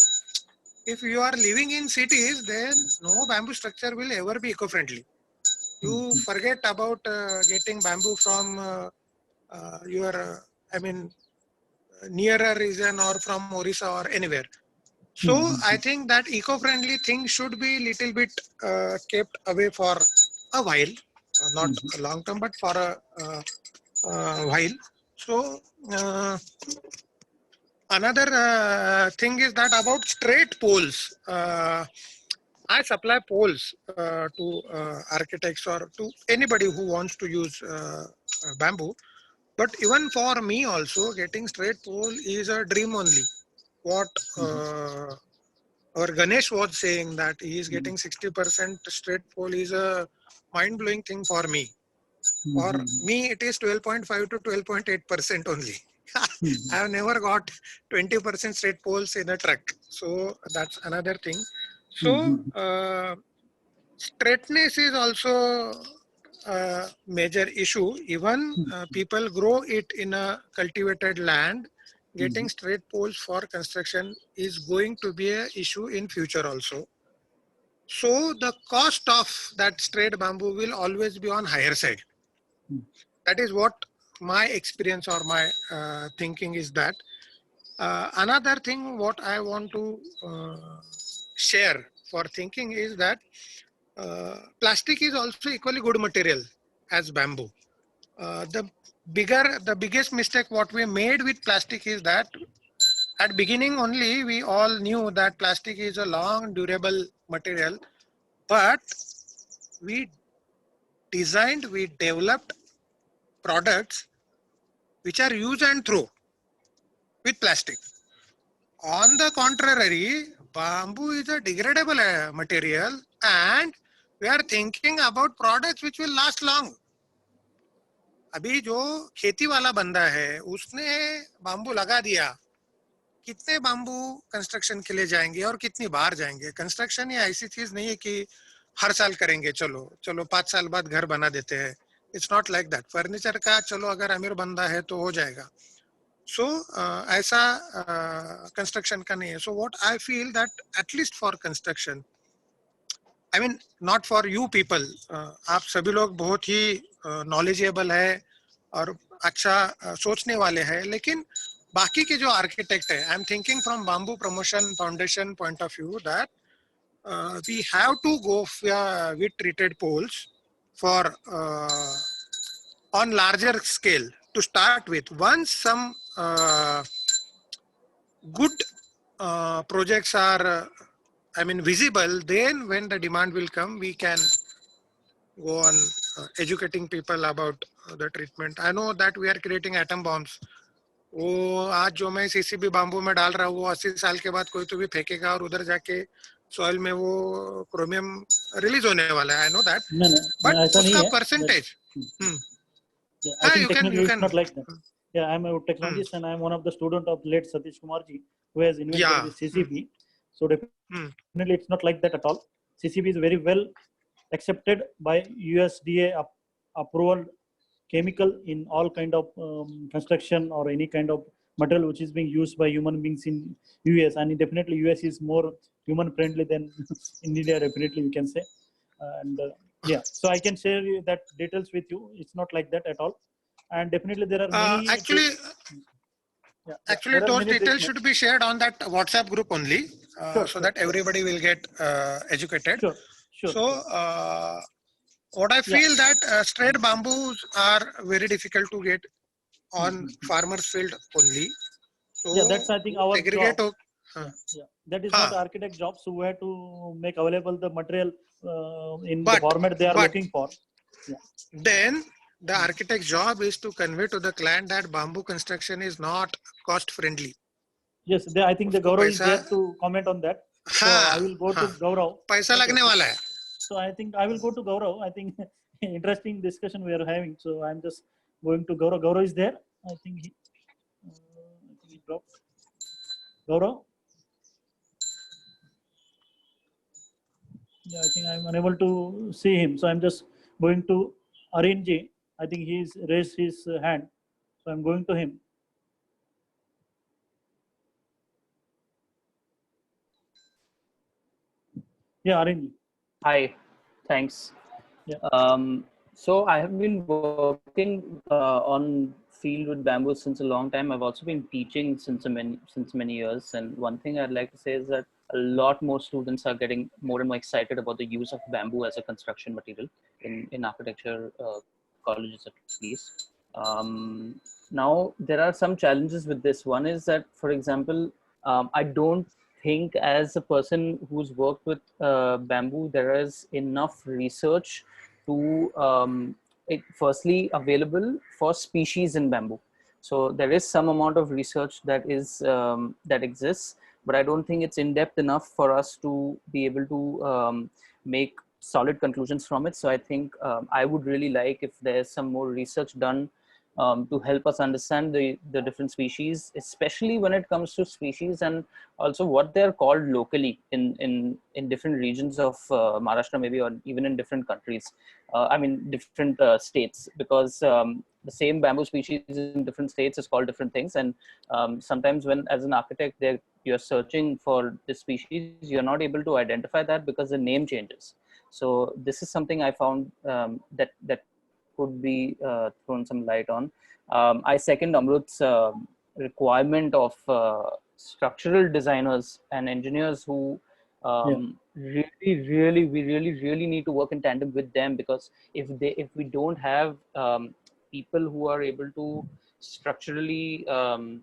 If you are living in cities, then no bamboo structure will ever be eco-friendly. You forget about getting bamboo from your, nearer region or from Orissa or anywhere. So I think that eco-friendly thing should be little bit kept away for a while, not a long term, but for a while. So another thing is that about straight poles. I supply poles to architects or to anybody who wants to use bamboo. But even for me also, getting straight pole is a dream only. What our Ganesh was saying that he is getting 60% straight pole is a mind-blowing thing for me. For me, it is 12.5 to 12.8% only. I have never got 20% straight poles in a truck. So that's another thing. So straightness is also a major issue. Even people grow it in a cultivated land. Getting straight poles for construction is going to be an issue in future also. So the cost of that straight bamboo will always be on higher side. That is what my experience or my thinking is that. Another thing what I want to share for thinking is that plastic is also equally good material as bamboo. The biggest mistake what we made with plastic is that at beginning only we all knew that plastic is a long durable material, but we developed products which are use and throw with plastic. On the contrary, bamboo is a degradable material and we are thinking about products which will last long. अभी जो खेती वाला बंदा है उसने bamboo लगा दिया, कितने बाम्बू कंस्ट्रक्शन के लिए जाएंगे और कितनी बार जाएंगे. कंस्ट्रक्शन ये ऐसी चीज नहीं है कि हर साल करेंगे, चलो 5 साल बाद घर बना देते हैं. It's not like that. Furniture का चलो अगर अमीर बंदा है तो हो जाएगा. So ऐसा कंस्ट्रक्शन का नहीं है. So what I feel that at least for construction, I mean not for you people, आप सभी लोग बहुत ही knowledgeable है और अच्छा सोचने वाले हैं, लेकिन बाकी के जो आर्किटेक्ट है, I am thinking from Bamboo Promotion Foundation point of view that we have to go with treated poles for on larger scale to start with. Once some good projects are visible, then when the demand will come, we can go on educating people about the treatment. I know that we are creating atom bombs. वो आज जो मैं CCB bamboo में डाल रहा हूँ, वो 80 साल के बाद कोई तो भी फेंकेगा और उधर जाके सॉइल में वो क्रोमियम रिलीज होने वाला है. I know that. But उसका percentage. I think technically it's not like that. Yeah, I'm a technologist and I'm one of the students of late Satish Kumarji, who has invented the CCB. So definitely it's not like that at all. CCB is very well accepted by USDA approval chemical in all kind of construction or any kind of material which is being used by human beings in US. And definitely US is more human friendly than in India, definitely we can say. And yeah, so I can share that details with you. It's not like that at all. And definitely there are many actually those details should be shared on that WhatsApp group only, so that everybody will get educated. So what I feel that straight bamboos are very difficult to get on farmers field only. So yeah, that's I think our job. Yeah. That is not architect job. So we have to make available the material in the format they are looking for. Yeah. Then the architect's job is to convey to the client that bamboo construction is not cost friendly. Yes, I think the Gaurav is there to comment on that. So I will go to Gaurav. पैसा लगने वाला है. So I think I will go to Gaurav. I think interesting discussion we are having. So I'm just going to Gaurav. Gaurav is there. I think he dropped. Gaurav. Yeah, I think I'm unable to see him. So I'm just going to Arinji. I think he's raised his hand. So I'm going to him. Yeah, Arinji. Hi, thanks. Yeah. So I have been working on field with bamboo since a long time. I've also been teaching since many years. And one thing I'd like to say is that a lot more students are getting more and more excited about the use of bamboo as a construction material in architecture colleges at least. Now, there are some challenges with this. One is that, for example, I don't think as a person who's worked with bamboo, there is enough research to firstly available for species in bamboo. So there is some amount of research that is that exists, but I don't think it's in depth enough for us to be able to make solid conclusions from it. So I think I would really like if there's some more research done to help us understand the different species, especially when it comes to species and also what they're called locally in different regions of Maharashtra, maybe, or even in different countries. I mean, different states, because the same bamboo species in different states is called different things. And sometimes when, as an architect, you're searching for the species, you're not able to identify that because the name changes. So this is something I found that could be thrown some light on. I second Amrut's requirement of structural designers and engineers who we really need to work in tandem with them, because if we don't have people who are able to structurally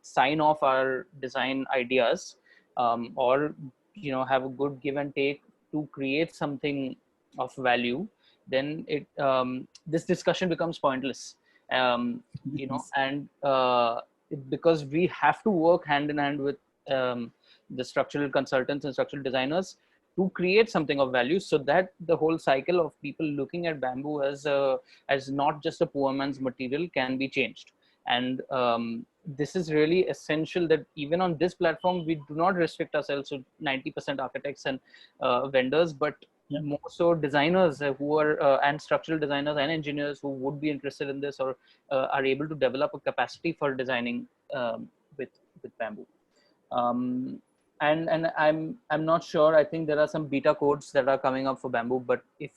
sign off our design ideas, or have a good give and take to create something of value, then this discussion becomes pointless. And because we have to work hand in hand with the structural consultants and structural designers to create something of value, so that the whole cycle of people looking at bamboo as not just a poor man's material can be changed. And this is really essential, that even on this platform we do not restrict ourselves to 90% architects and vendors, but more so designers who are and structural designers and engineers who would be interested in this, or are able to develop a capacity for designing with bamboo. And I'm not sure. I think there are some beta codes that are coming up for bamboo, but if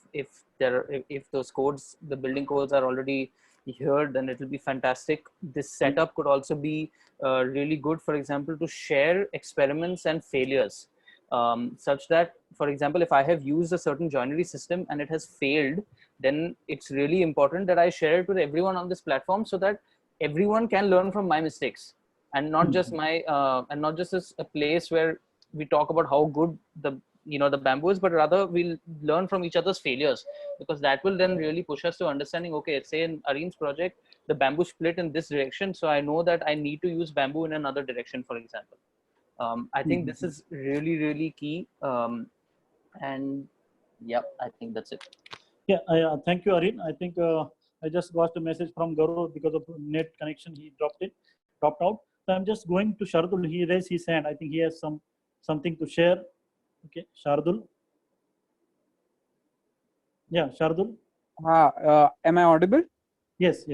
those codes, the building codes, are already here, then it will be fantastic. This setup could also be really good, for example, to share experiments and failures, such that, for example, if I have used a certain joinery system and it has failed, then it's really important that I share it with everyone on this platform, so that everyone can learn from my mistakes, and not just and not just as a place where we talk about how good the bamboo is, but rather we'll learn from each other's failures, because that will then really push us to understanding, okay, say in Areen's project, the bamboo split in this direction, so I know that I need to use bamboo in another direction, for example. I think this is really, really key. And yeah, I think that's it. Yeah, thank you, Areen. I think I just got a message from Gaurav because of net connection. He dropped out. So I'm just going to Shardul. He raised his hand. I think he has something to share. Okay, Shardul. Yeah, Shardul. Am I audible? Yes.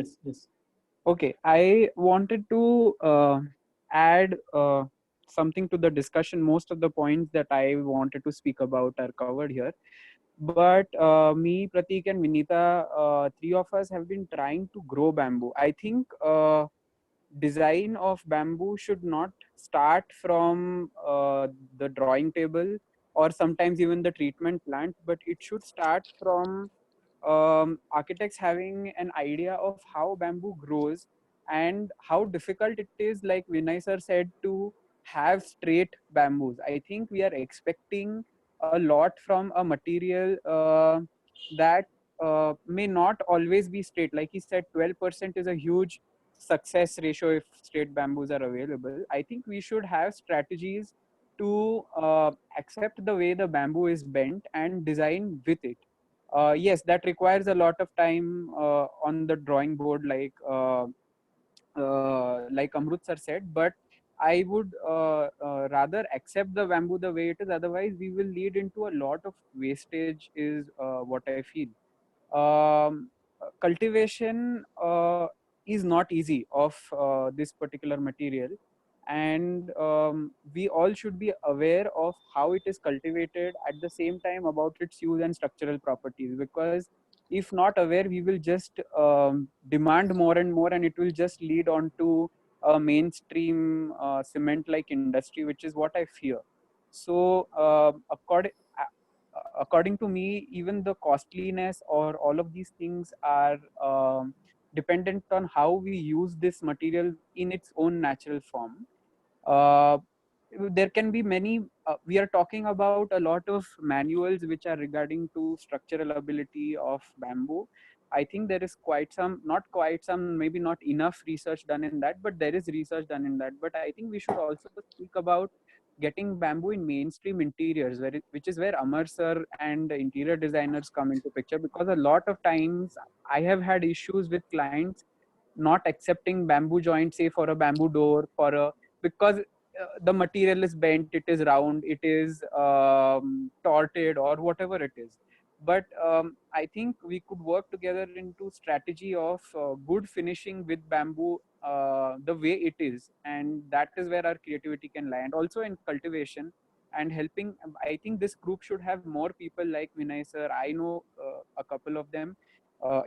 Okay, I wanted to add something to the discussion. Most of the points that I wanted to speak about are covered here. But me, Pratik, and Vinita, three of us have been trying to grow bamboo. I think design of bamboo should not start from the drawing table or sometimes even the treatment plant, but it should start from architects having an idea of how bamboo grows and how difficult it is, like Vinay sir said, to have straight bamboos. I think we are expecting a lot from a material that may not always be straight. Like he said, 12% is a huge success ratio if straight bamboos are available. I think we should have strategies to accept the way the bamboo is bent and design with it. Yes, that requires a lot of time on the drawing board, like Amrut sir said, but I would rather accept the bamboo the way it is. Otherwise, we will lead into a lot of wastage, is what I feel. Cultivation is not easy of this particular material, and we all should be aware of how it is cultivated, at the same time about its use and structural properties, because if not aware, we will just demand more and more, and it will just lead on to a mainstream cement like industry, which is what I fear. So according to me, even the costliness or all of these things are dependent on how we use this material in its own natural form. There can be many, we are talking about a lot of manuals which are regarding to structural ability of bamboo. I think there is not quite some, maybe not enough research done in that, but there is research done in that. But I think we should also speak about getting bamboo in mainstream interiors, which is where Amar sir and interior designers come into picture, because a lot of times I have had issues with clients not accepting bamboo joint, say for a bamboo door, because the material is bent, it is round, it is torted, or whatever it is. But I think we could work together into strategy of good finishing with bamboo the way it is, and that is where our creativity can lie. And also in cultivation and helping, I think this group should have more people like Vinay sir. I know a couple of them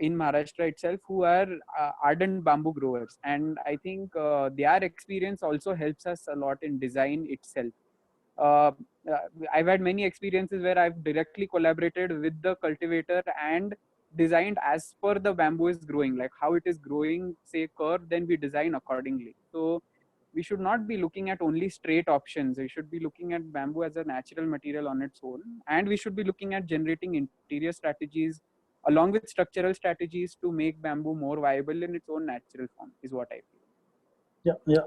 in Maharashtra itself who are ardent bamboo growers, and I think their experience also helps us a lot in design itself. I've had many experiences where I've directly collaborated with the cultivator and designed as per the bamboo is growing, like how it is growing, say curve, then we design accordingly. So we should not be looking at only straight options. We should be looking at bamboo as a natural material on its own, and we should be looking at generating interior strategies along with structural strategies to make bamboo more viable in its own natural form, is what I feel. Yeah.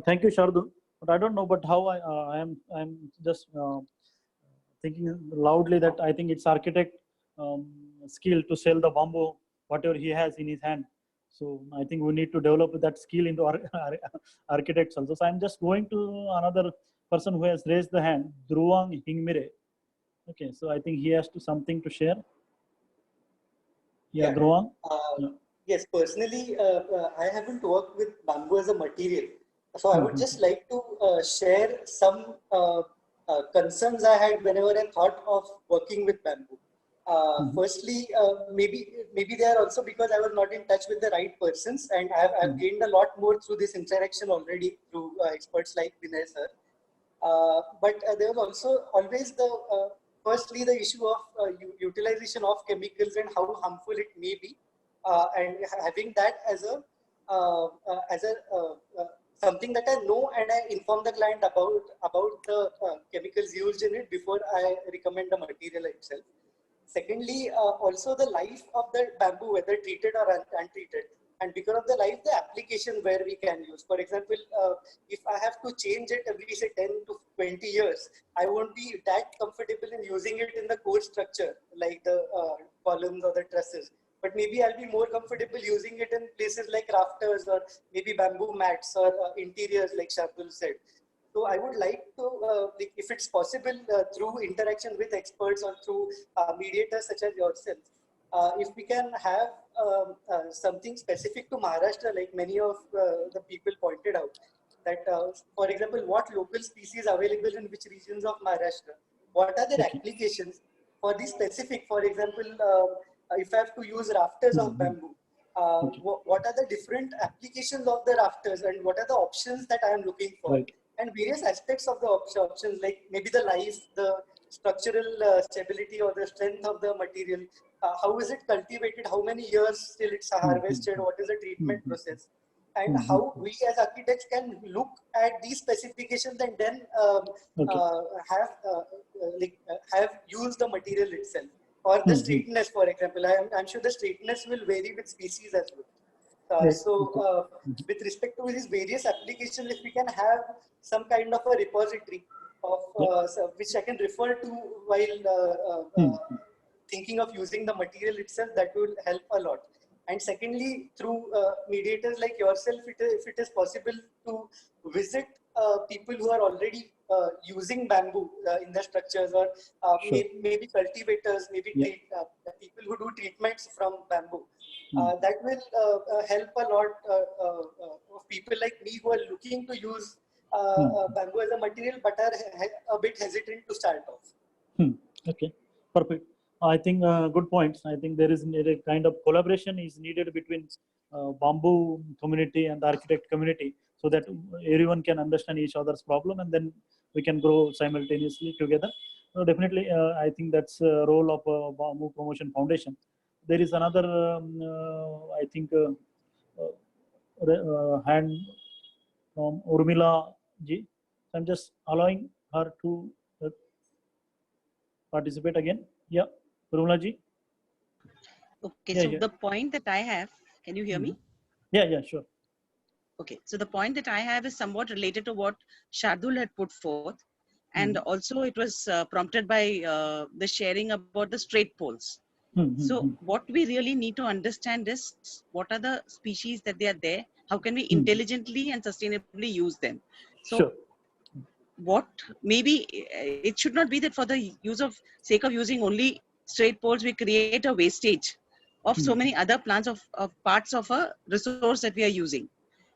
Thank you, Shardul. But I don't know, but how I'm just thinking loudly that I think it's architect skill to sell the bamboo, whatever he has in his hand. So I think we need to develop that skill into our architects also. So I'm just going to another person who has raised the hand, Dhruvang Hingmire. Okay, so I think he has something to share. Yeah, Dhruvang. Yes, personally, I haven't worked with bamboo as a material. So I would just like to share some concerns I had whenever I thought of working with bamboo. Firstly, maybe they are also because I was not in touch with the right persons, and I've gained a lot more through this interaction already through experts like Vinay sir. But there was also always firstly the issue of utilization of chemicals and how harmful it may be, and having that as something that I know, and I inform the client about the chemicals used in it before I recommend the material itself. Secondly, also the life of the bamboo, whether treated or untreated, and because of the life, the application where we can use. For example, if I have to change it every say 10 to 20 years, I won't be that comfortable in using it in the core structure like the columns or the trusses. But maybe I'll be more comfortable using it in places like rafters or maybe bamboo mats or interiors like Shardul said. So I would like to, if it's possible, through interaction with experts or through mediators such as yourself, if we can have something specific to Maharashtra, like many of the people pointed out, that for example, what local species available in which regions of Maharashtra, what are their applications for the specific, for example, if I have to use rafters of bamboo, what are the different applications of the rafters and what are the options that I am looking for? Right. And various aspects of the options, like maybe the life, the structural stability or the strength of the material, how is it cultivated, how many years till it's harvested, what is the treatment process, and how we as architects can look at these specifications and then have used the material itself. Or the straightness, for example, I'm sure the straightness will vary with species as well. With respect to these various applications, if we can have some kind of a repository of which I can refer to while thinking of using the material itself, that will help a lot. And secondly, through mediators like yourself, if it is possible to visit people who are already using bamboo in the structures, or maybe cultivators, maybe people who do treatments from bamboo. That will help a lot of people like me who are looking to use bamboo as a material but are a bit hesitant to start off. Okay, perfect. I think good points. I think there is a kind of collaboration is needed between bamboo community and the architect community, so that everyone can understand each other's problem and then we can grow simultaneously together. So definitely, I think that's the role of Bamboo Promotion Foundation. There is another, I think, hand from Urmila ji. So I'm just allowing her to participate again. Yeah, Urmila ji. Okay, so the point that I have, can you hear me? Yeah, sure. Okay, so the point that I have is somewhat related to what Shardul had put forth. And also it was prompted by the sharing about the straight poles. So what we really need to understand is what are the species that they are there, how can we intelligently and sustainably use them. So Sure. what maybe it should not be that for the use of sake of using only straight poles we create a wastage of so many other plants of parts of a resource that we are using.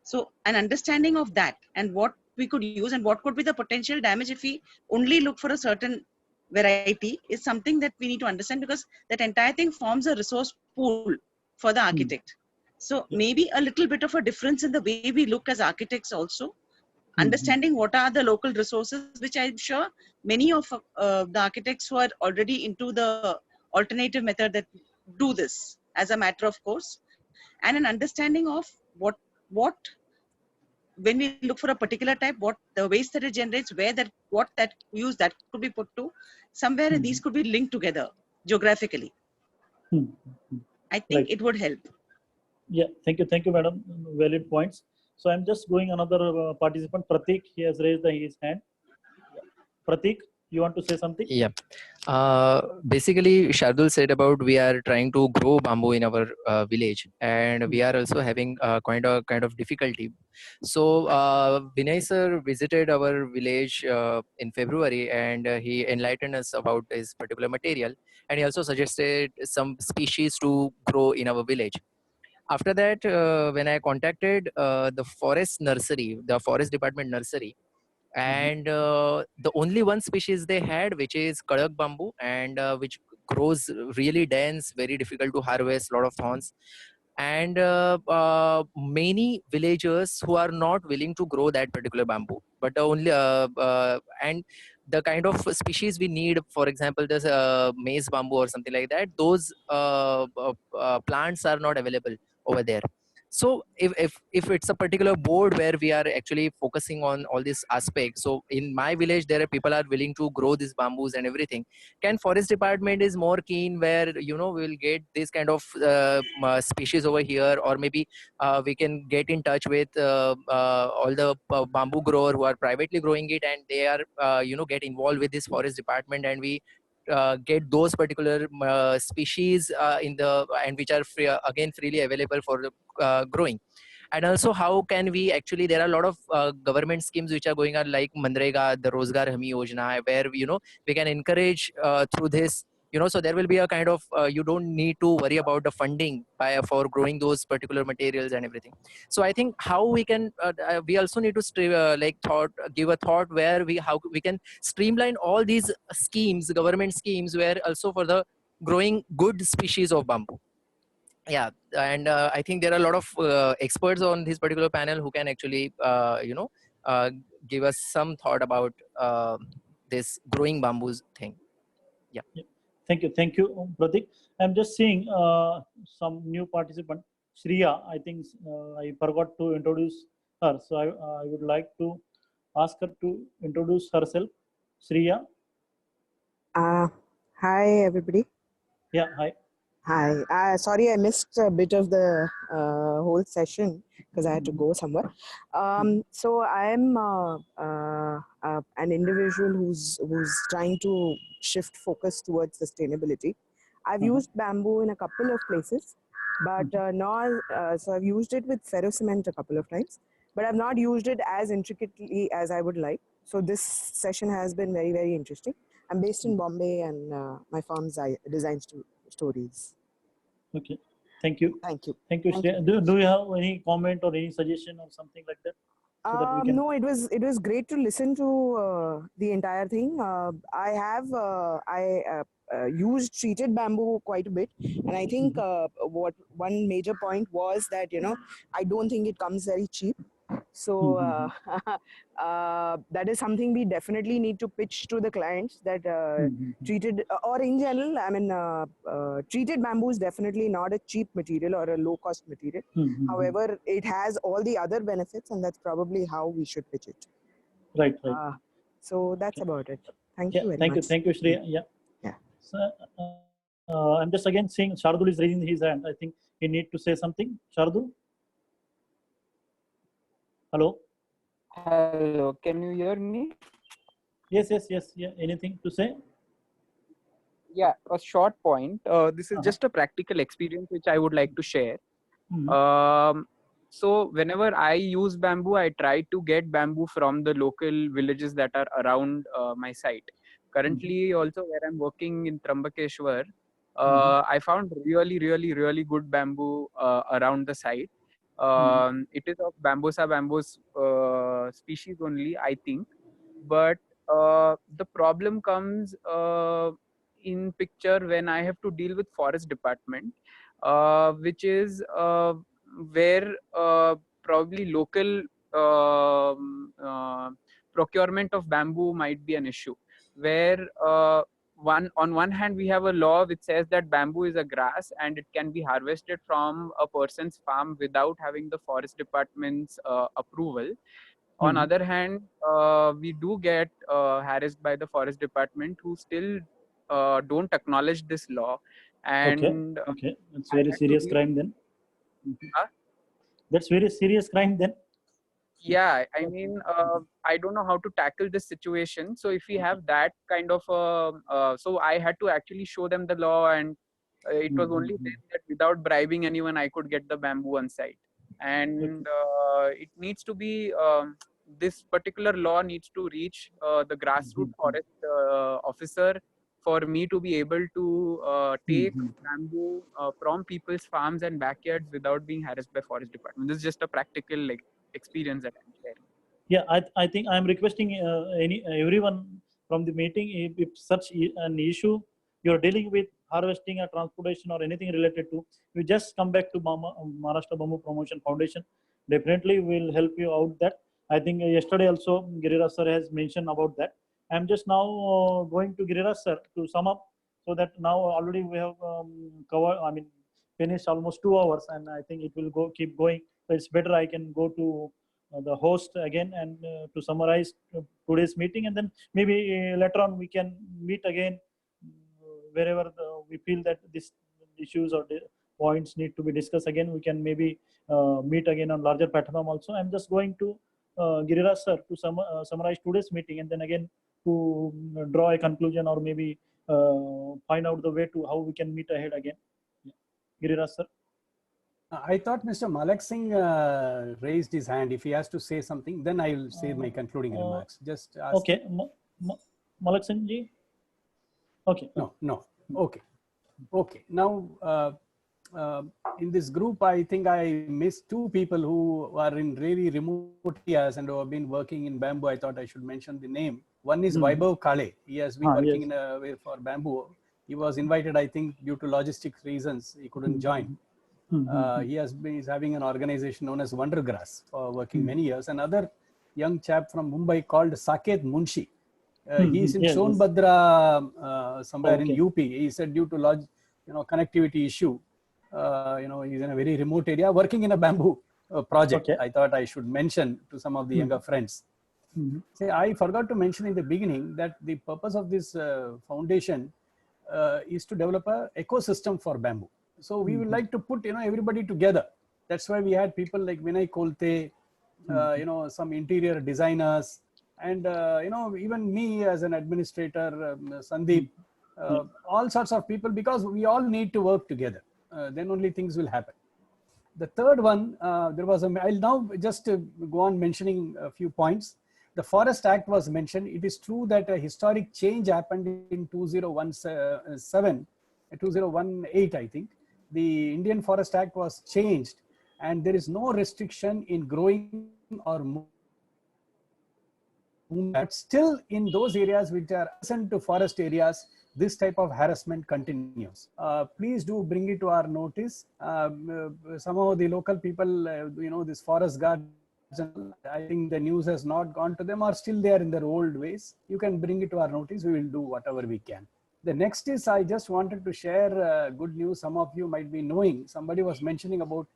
So an understanding of that and what we could use and what could be the potential damage if we only look for a certain variety is something that we need to understand, because that entire thing forms a resource pool for the architect. So maybe a little bit of a difference in the way we look as architects also, understanding what are the local resources, which I'm sure many of the architects who are already into the alternative method that do this as a matter of course, and an understanding of what when we look for a particular type, what the waste that it generates, where that, what that use that could be put to, somewhere these could be linked together geographically. I think Right. it would help. Yeah, thank you, madam. Valid points. So I'm just going another participant, Pratik. He has raised his hand. Pratik, you want to say something? Yeah. Basically, Shardul said about we are trying to grow bamboo in our village, and we are also having kind of difficulty. So Vinay sir visited our village in February, and he enlightened us about this particular material, and he also suggested some species to grow in our village. After that, when I contacted the forest nursery, the forest department nursery, and the only one species they had, which is kadak bamboo, and which grows really dense, very difficult to harvest, lot of thorns, and many villagers who are not willing to grow that particular bamboo, but the only and the kind of species we need, for example this maize bamboo or something like that, those plants are not available over there. So if it's a particular board where we are actually focusing on all these aspects, so in my village there are people are willing to grow these bamboos and everything, can forest department is more keen where we'll get this kind of species over here, or maybe we can get in touch with all the bamboo grower who are privately growing it, and they are get involved with this forest department, and we get those particular species in the and which are free, again freely available for growing. And also, how can we actually, there are a lot of government schemes which are going on, like Manrega, the Rozgar Hami Yojana, where we can encourage through this, so there will be a kind of you don't need to worry about the funding for growing those particular materials and everything. So I think how we can we also need to give a thought where how we can streamline all these schemes, government schemes, where also for the growing good species of bamboo. Yeah, and I think there are a lot of experts on this particular panel who can actually give us some thought about this growing bamboos thing. Yeah. Thank you, Pratik. I'm just seeing some new participant, Shriya. I think I forgot to introduce her, so I would like to ask her to introduce herself. Shriya. Hi, everybody. Yeah, hi. Hi. Sorry, I missed a bit of the whole session because I had to go somewhere. So I am an individual who's trying to shift focus towards sustainability. I've used bamboo in a couple of places, but so I've used it with ferrocement a couple of times, but I've not used it as intricately as I would like. So this session has been very, very interesting. I'm based in Bombay, and my firm's design stories. Okay, thank you. Thank you. Thank you. Do you have any comment or any suggestion or something like that? So that we can... No, it was great to listen to the entire thing. I have used treated bamboo quite a bit, and I think what one major point was that I don't think it comes very cheap. So that is something we definitely need to pitch to the clients, that treated or in general, I mean, treated bamboo is definitely not a cheap material or a low cost material. However, it has all the other benefits, and that's probably how we should pitch it. Right. So that's about it. Thank you very much. Thank you, Shreya. Yeah. So, I'm just again seeing Shardul is raising his hand. I think he need to say something. Shardul? Hello? Hello, can you hear me? Yes. Yeah. Anything to say? Yeah, a short point. This is just a practical experience which I would like to share. Mhm. So whenever I use bamboo, I try to get bamboo from the local villages that are around my site. Currently, also where I'm working in Trambakeshwar, I found really good bamboo around the site. It is of Bambusa bambus species only, I think. But the problem comes in picture when I have to deal with forest department, which is where probably local procurement of bamboo might be an issue, where on one hand we have a law which says that bamboo is a grass and it can be harvested from a person's farm without having the forest department's approval. On other hand, we do get harassed by the forest department, who still don't acknowledge this law. And Okay. That's I very had to serious deal. crime then. Huh? That's very serious crime then. Yeah, I mean, I don't know how to tackle this situation. So if we have that kind of so I had to actually show them the law, and it was only then that without bribing anyone, I could get the bamboo on site. And it needs to be this particular law needs to reach the grassroots forest officer for me to be able to take bamboo from people's farms and backyards without being harassed by forest department. This is just a practical experience that I'm sharing. Yeah, I think I'm requesting everyone from the meeting, if such an issue you're dealing with, harvesting or transportation or anything related to, you just come back to Maharashtra Bamboo Promotion Foundation. Definitely will help you out that. I think yesterday also Giriraj sir has mentioned about that. I'm just now going to Giriraj sir to sum up, so that now already we have finished almost 2 hours, and I think it will keep going. So it's better I can go to the host again and to summarize today's meeting, and then maybe later on we can meet again wherever we feel that these issues or the points need to be discussed again. We can maybe meet again on larger platform also. I'm just going to Giriraj sir to summarize today's meeting, and then again to draw a conclusion, or maybe find out the way to how we can meet ahead again. Yeah. Giriraj sir. I thought Mr. Malak Singh raised his hand. If he has to say something, then I will say my concluding remarks. Just ask. Okay, Malak Singh ji. Okay. No. Okay. Now, in this group, I think I missed 2 people who are in really remote areas and who have been working in bamboo. I thought I should mention the name. One is Vaibhav Kale. He has been working for bamboo. He was invited, I think, due to logistics reasons, he couldn't join. He's having an organization known as Wondergrass for working many years. Another young chap from Mumbai called Saket Munshi. He's in Sonbhadra, somewhere in UP. He said due to connectivity issue, he's in a very remote area working in a bamboo project. I thought I should mention to some of the younger friends. Say, I forgot to mention in the beginning that the purpose of this foundation is to develop an ecosystem for bamboo. So we would like to put everybody together. That's why we had people like Vinay Kolte, some interior designers, and even me as an administrator, Sandeep, all sorts of people, because we all need to work together. Then only things will happen. The third one, I'll now just go on mentioning a few points. The Forest Act was mentioned. It is true that a historic change happened in 2018, I think. The Indian Forest Act was changed, and there is no restriction in growing or moving. But still, in those areas which are adjacent to forest areas, this type of harassment continues. Please do bring it to our notice. Somehow the local people, this forest guards, I think the news has not gone to them, or still they are in their old ways. You can bring it to our notice. We will do whatever we can. The next is, I just wanted to share good news. Some of you might be knowing. Somebody was mentioning about,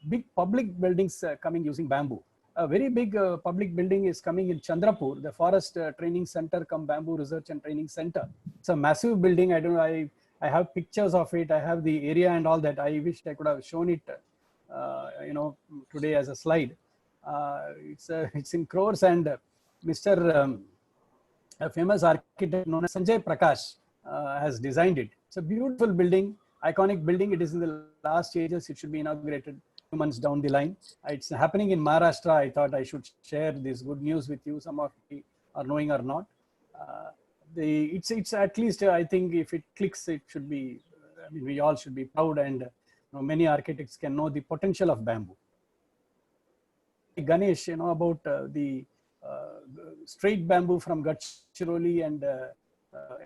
big public buildings coming using bamboo. A very big public building is coming in Chandrapur, the Forest Training Center come Bamboo Research and Training Center. It's a massive building. I don't know. I have pictures of it. I have the area and all that. I wish I could have shown it, today as a slide. It's in crores, and Mr. a famous architect known as Sanjay Prakash has designed it. It's a beautiful building, iconic building. It is in the last stages. It should be inaugurated 2 months down the line. It's happening in Maharashtra. I thought I should share this good news with you. Some of you are knowing or not. It's at least, I think if it clicks, it should be, I mean, we all should be proud, and many architects can know the potential of bamboo. Ganesh, about the straight bamboo from Gadchiroli and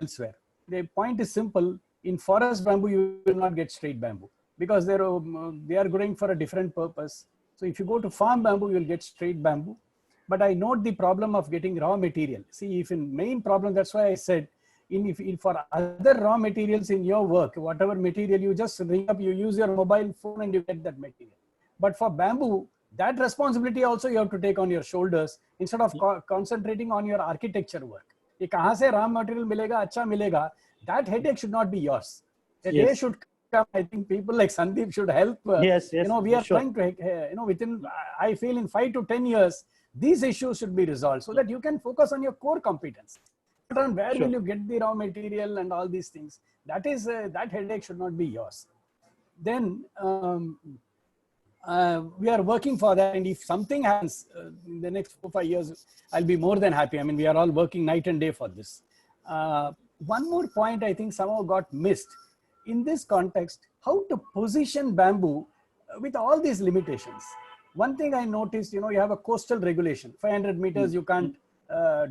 elsewhere. The point is simple. In forest bamboo, you will not get straight bamboo because they are growing for a different purpose. So if you go to farm bamboo, you will get straight bamboo. But I note the problem of getting raw material. See, if in main problem, that's why I said, if for other raw materials in your work, whatever material you just ring up, you use your mobile phone and you get that material. But for bamboo, that responsibility also you have to take on your shoulders instead of concentrating on your architecture work. Ye kahan se raw material milega, acha milega, that headache should not be yours. The day should come. I think people like Sandeep should help. Yes, we are trying to, within, I feel in 5 to 10 years, these issues should be resolved so that you can focus on your core competence. On where will you get the raw material and all these things. That is, that headache should not be yours. Then we are working for that, and if something happens in the next 4 or 5 years, I'll be more than happy. I mean, we are all working night and day for this. One more point I think somehow got missed in this context: how to position bamboo with all these limitations. One thing I noticed, you have a coastal regulation, 500 meters, you can't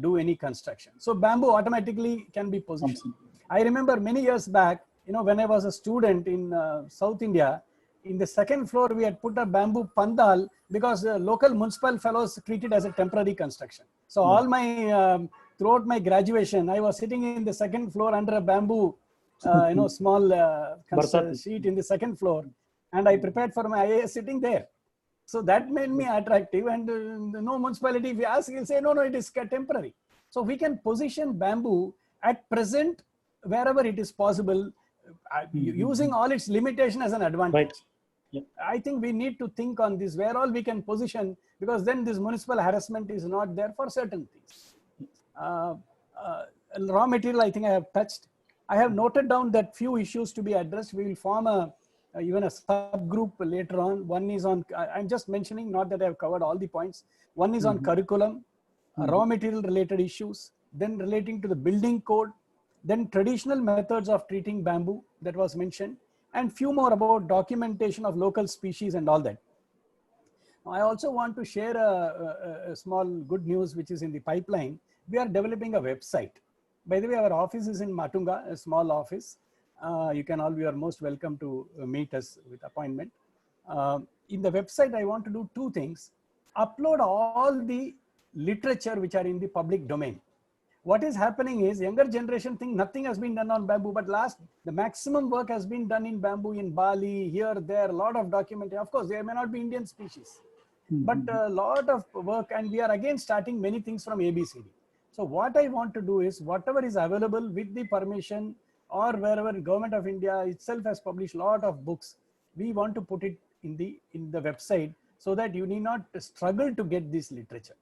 do any construction. So bamboo automatically can be positioned. I remember many years back, when I was a student in South India, in the second floor, we had put a bamboo pandal because local municipal fellows treated as a temporary construction. So all my, throughout my graduation, I was sitting in the second floor under a bamboo, small sheet in the second floor. And I prepared for my IAS sitting there. So that made me attractive, and no municipality, if you ask, he'll say, no, it is temporary. So we can position bamboo at present, wherever it is possible, using all its limitation as an advantage. Right. Yep. I think we need to think on this, where all we can position, because then this municipal harassment is not there for certain things. Raw material, I think I have touched. I have noted down that few issues to be addressed. We will form even a subgroup later on. One is on, I'm just mentioning, not that I have covered all the points. One is on curriculum, raw material related issues, then relating to the building code, then traditional methods of treating bamboo that was mentioned, and few more about documentation of local species and all that. I also want to share a small good news which is in the pipeline. We are developing a website. By the way, our office is in Matunga, a small office. You are most welcome to meet us with appointment. In the website, I want to do 2 things. Upload all the literature which are in the public domain. What is happening is younger generation think nothing has been done on bamboo, but the maximum work has been done in bamboo in Bali, here, there, a lot of documentation. Of course, there may not be Indian species, but a lot of work, and we are again starting many things from ABCD. So what I want to do is whatever is available with the permission, or wherever Government of India itself has published a lot of books, we want to put it in the website so that you need not struggle to get this literature.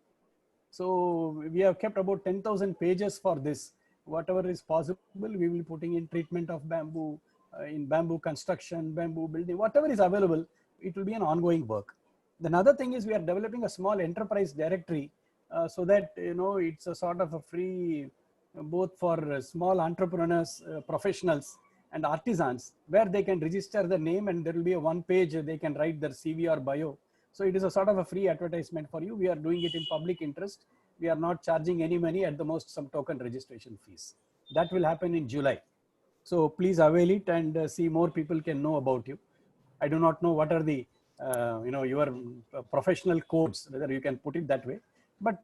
So we have kept about 10,000 pages for this. Whatever is possible, we will be putting in treatment of bamboo, in bamboo construction, bamboo building, whatever is available, it will be an ongoing work. Another thing is we are developing a small enterprise directory so that, it's a sort of a free, both for small entrepreneurs, professionals and artisans, where they can register the name and there will be a 1 page, they can write their CV or bio. So it is a sort of a free advertisement for you. We are doing it in public interest. We are not charging any money, at the most some token registration fees. That will happen in July. So please avail it and see more people can know about you. I do not know what are the, your professional codes, whether you can put it that way, but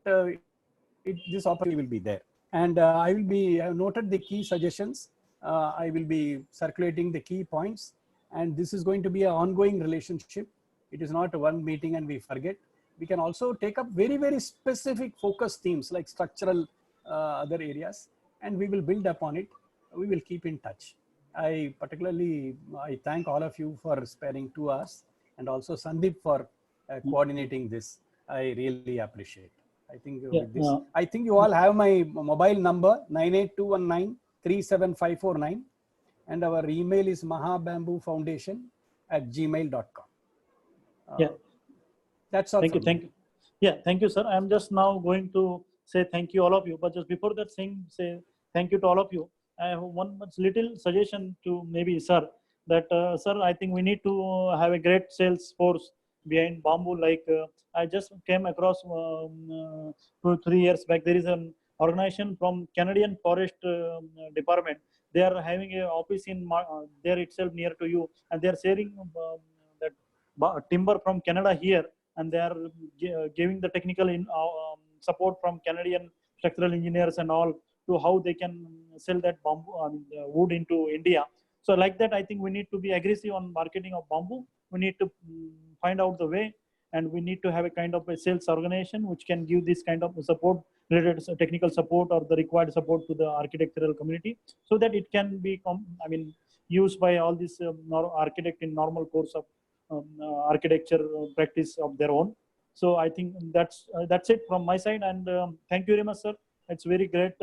this opportunity will be there. And I have noted the key suggestions. I will be circulating the key points, and this is going to be an ongoing relationship. It is not one meeting and we forget. We can also take up very, very specific focus themes like structural other areas, and we will build upon it. We will keep in touch. I thank all of you for sparing 2 hours, and also Sandeep for coordinating this. I really appreciate. I think Yeah, with this, I think you all have my mobile number 98219-37549, and our email is mahabamboofoundation@gmail.com. Yeah. That's all. Thank you. Thank you. Yeah, thank you, sir. I'm just now going to say thank you all of you. But just before that, say thank you to all of you. I have one much little suggestion to maybe sir, that sir, I think we need to have a great sales force behind Bamboo. Like I just came across 2-3 years back. There is an organization from Canadian Forest Department. They are having a office in there itself near to you, and they are sharing that timber from Canada here, and they are giving the technical support from Canadian structural engineers and all to how they can sell that bamboo, wood into India. So like that, I think we need to be aggressive on marketing of bamboo. We need to find out the way, and we need to have a kind of a sales organization which can give this kind of support, related technical support or the required support to the architectural community, so that it can be, used by all these architect in normal course of architecture practice of their own. So I think that's it from my side, and thank you very much, sir. It's very great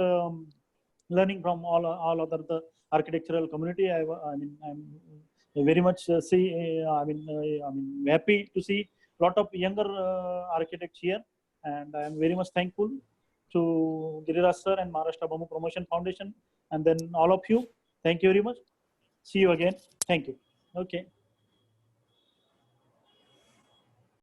learning from all other the architectural community. I'm very much happy to see a lot of younger architects here, and I am very much thankful to Giriraj sir and Maharashtra Bamboo Promotion Foundation, and then all of you. Thank you very much. See you again. Thank you. Okay.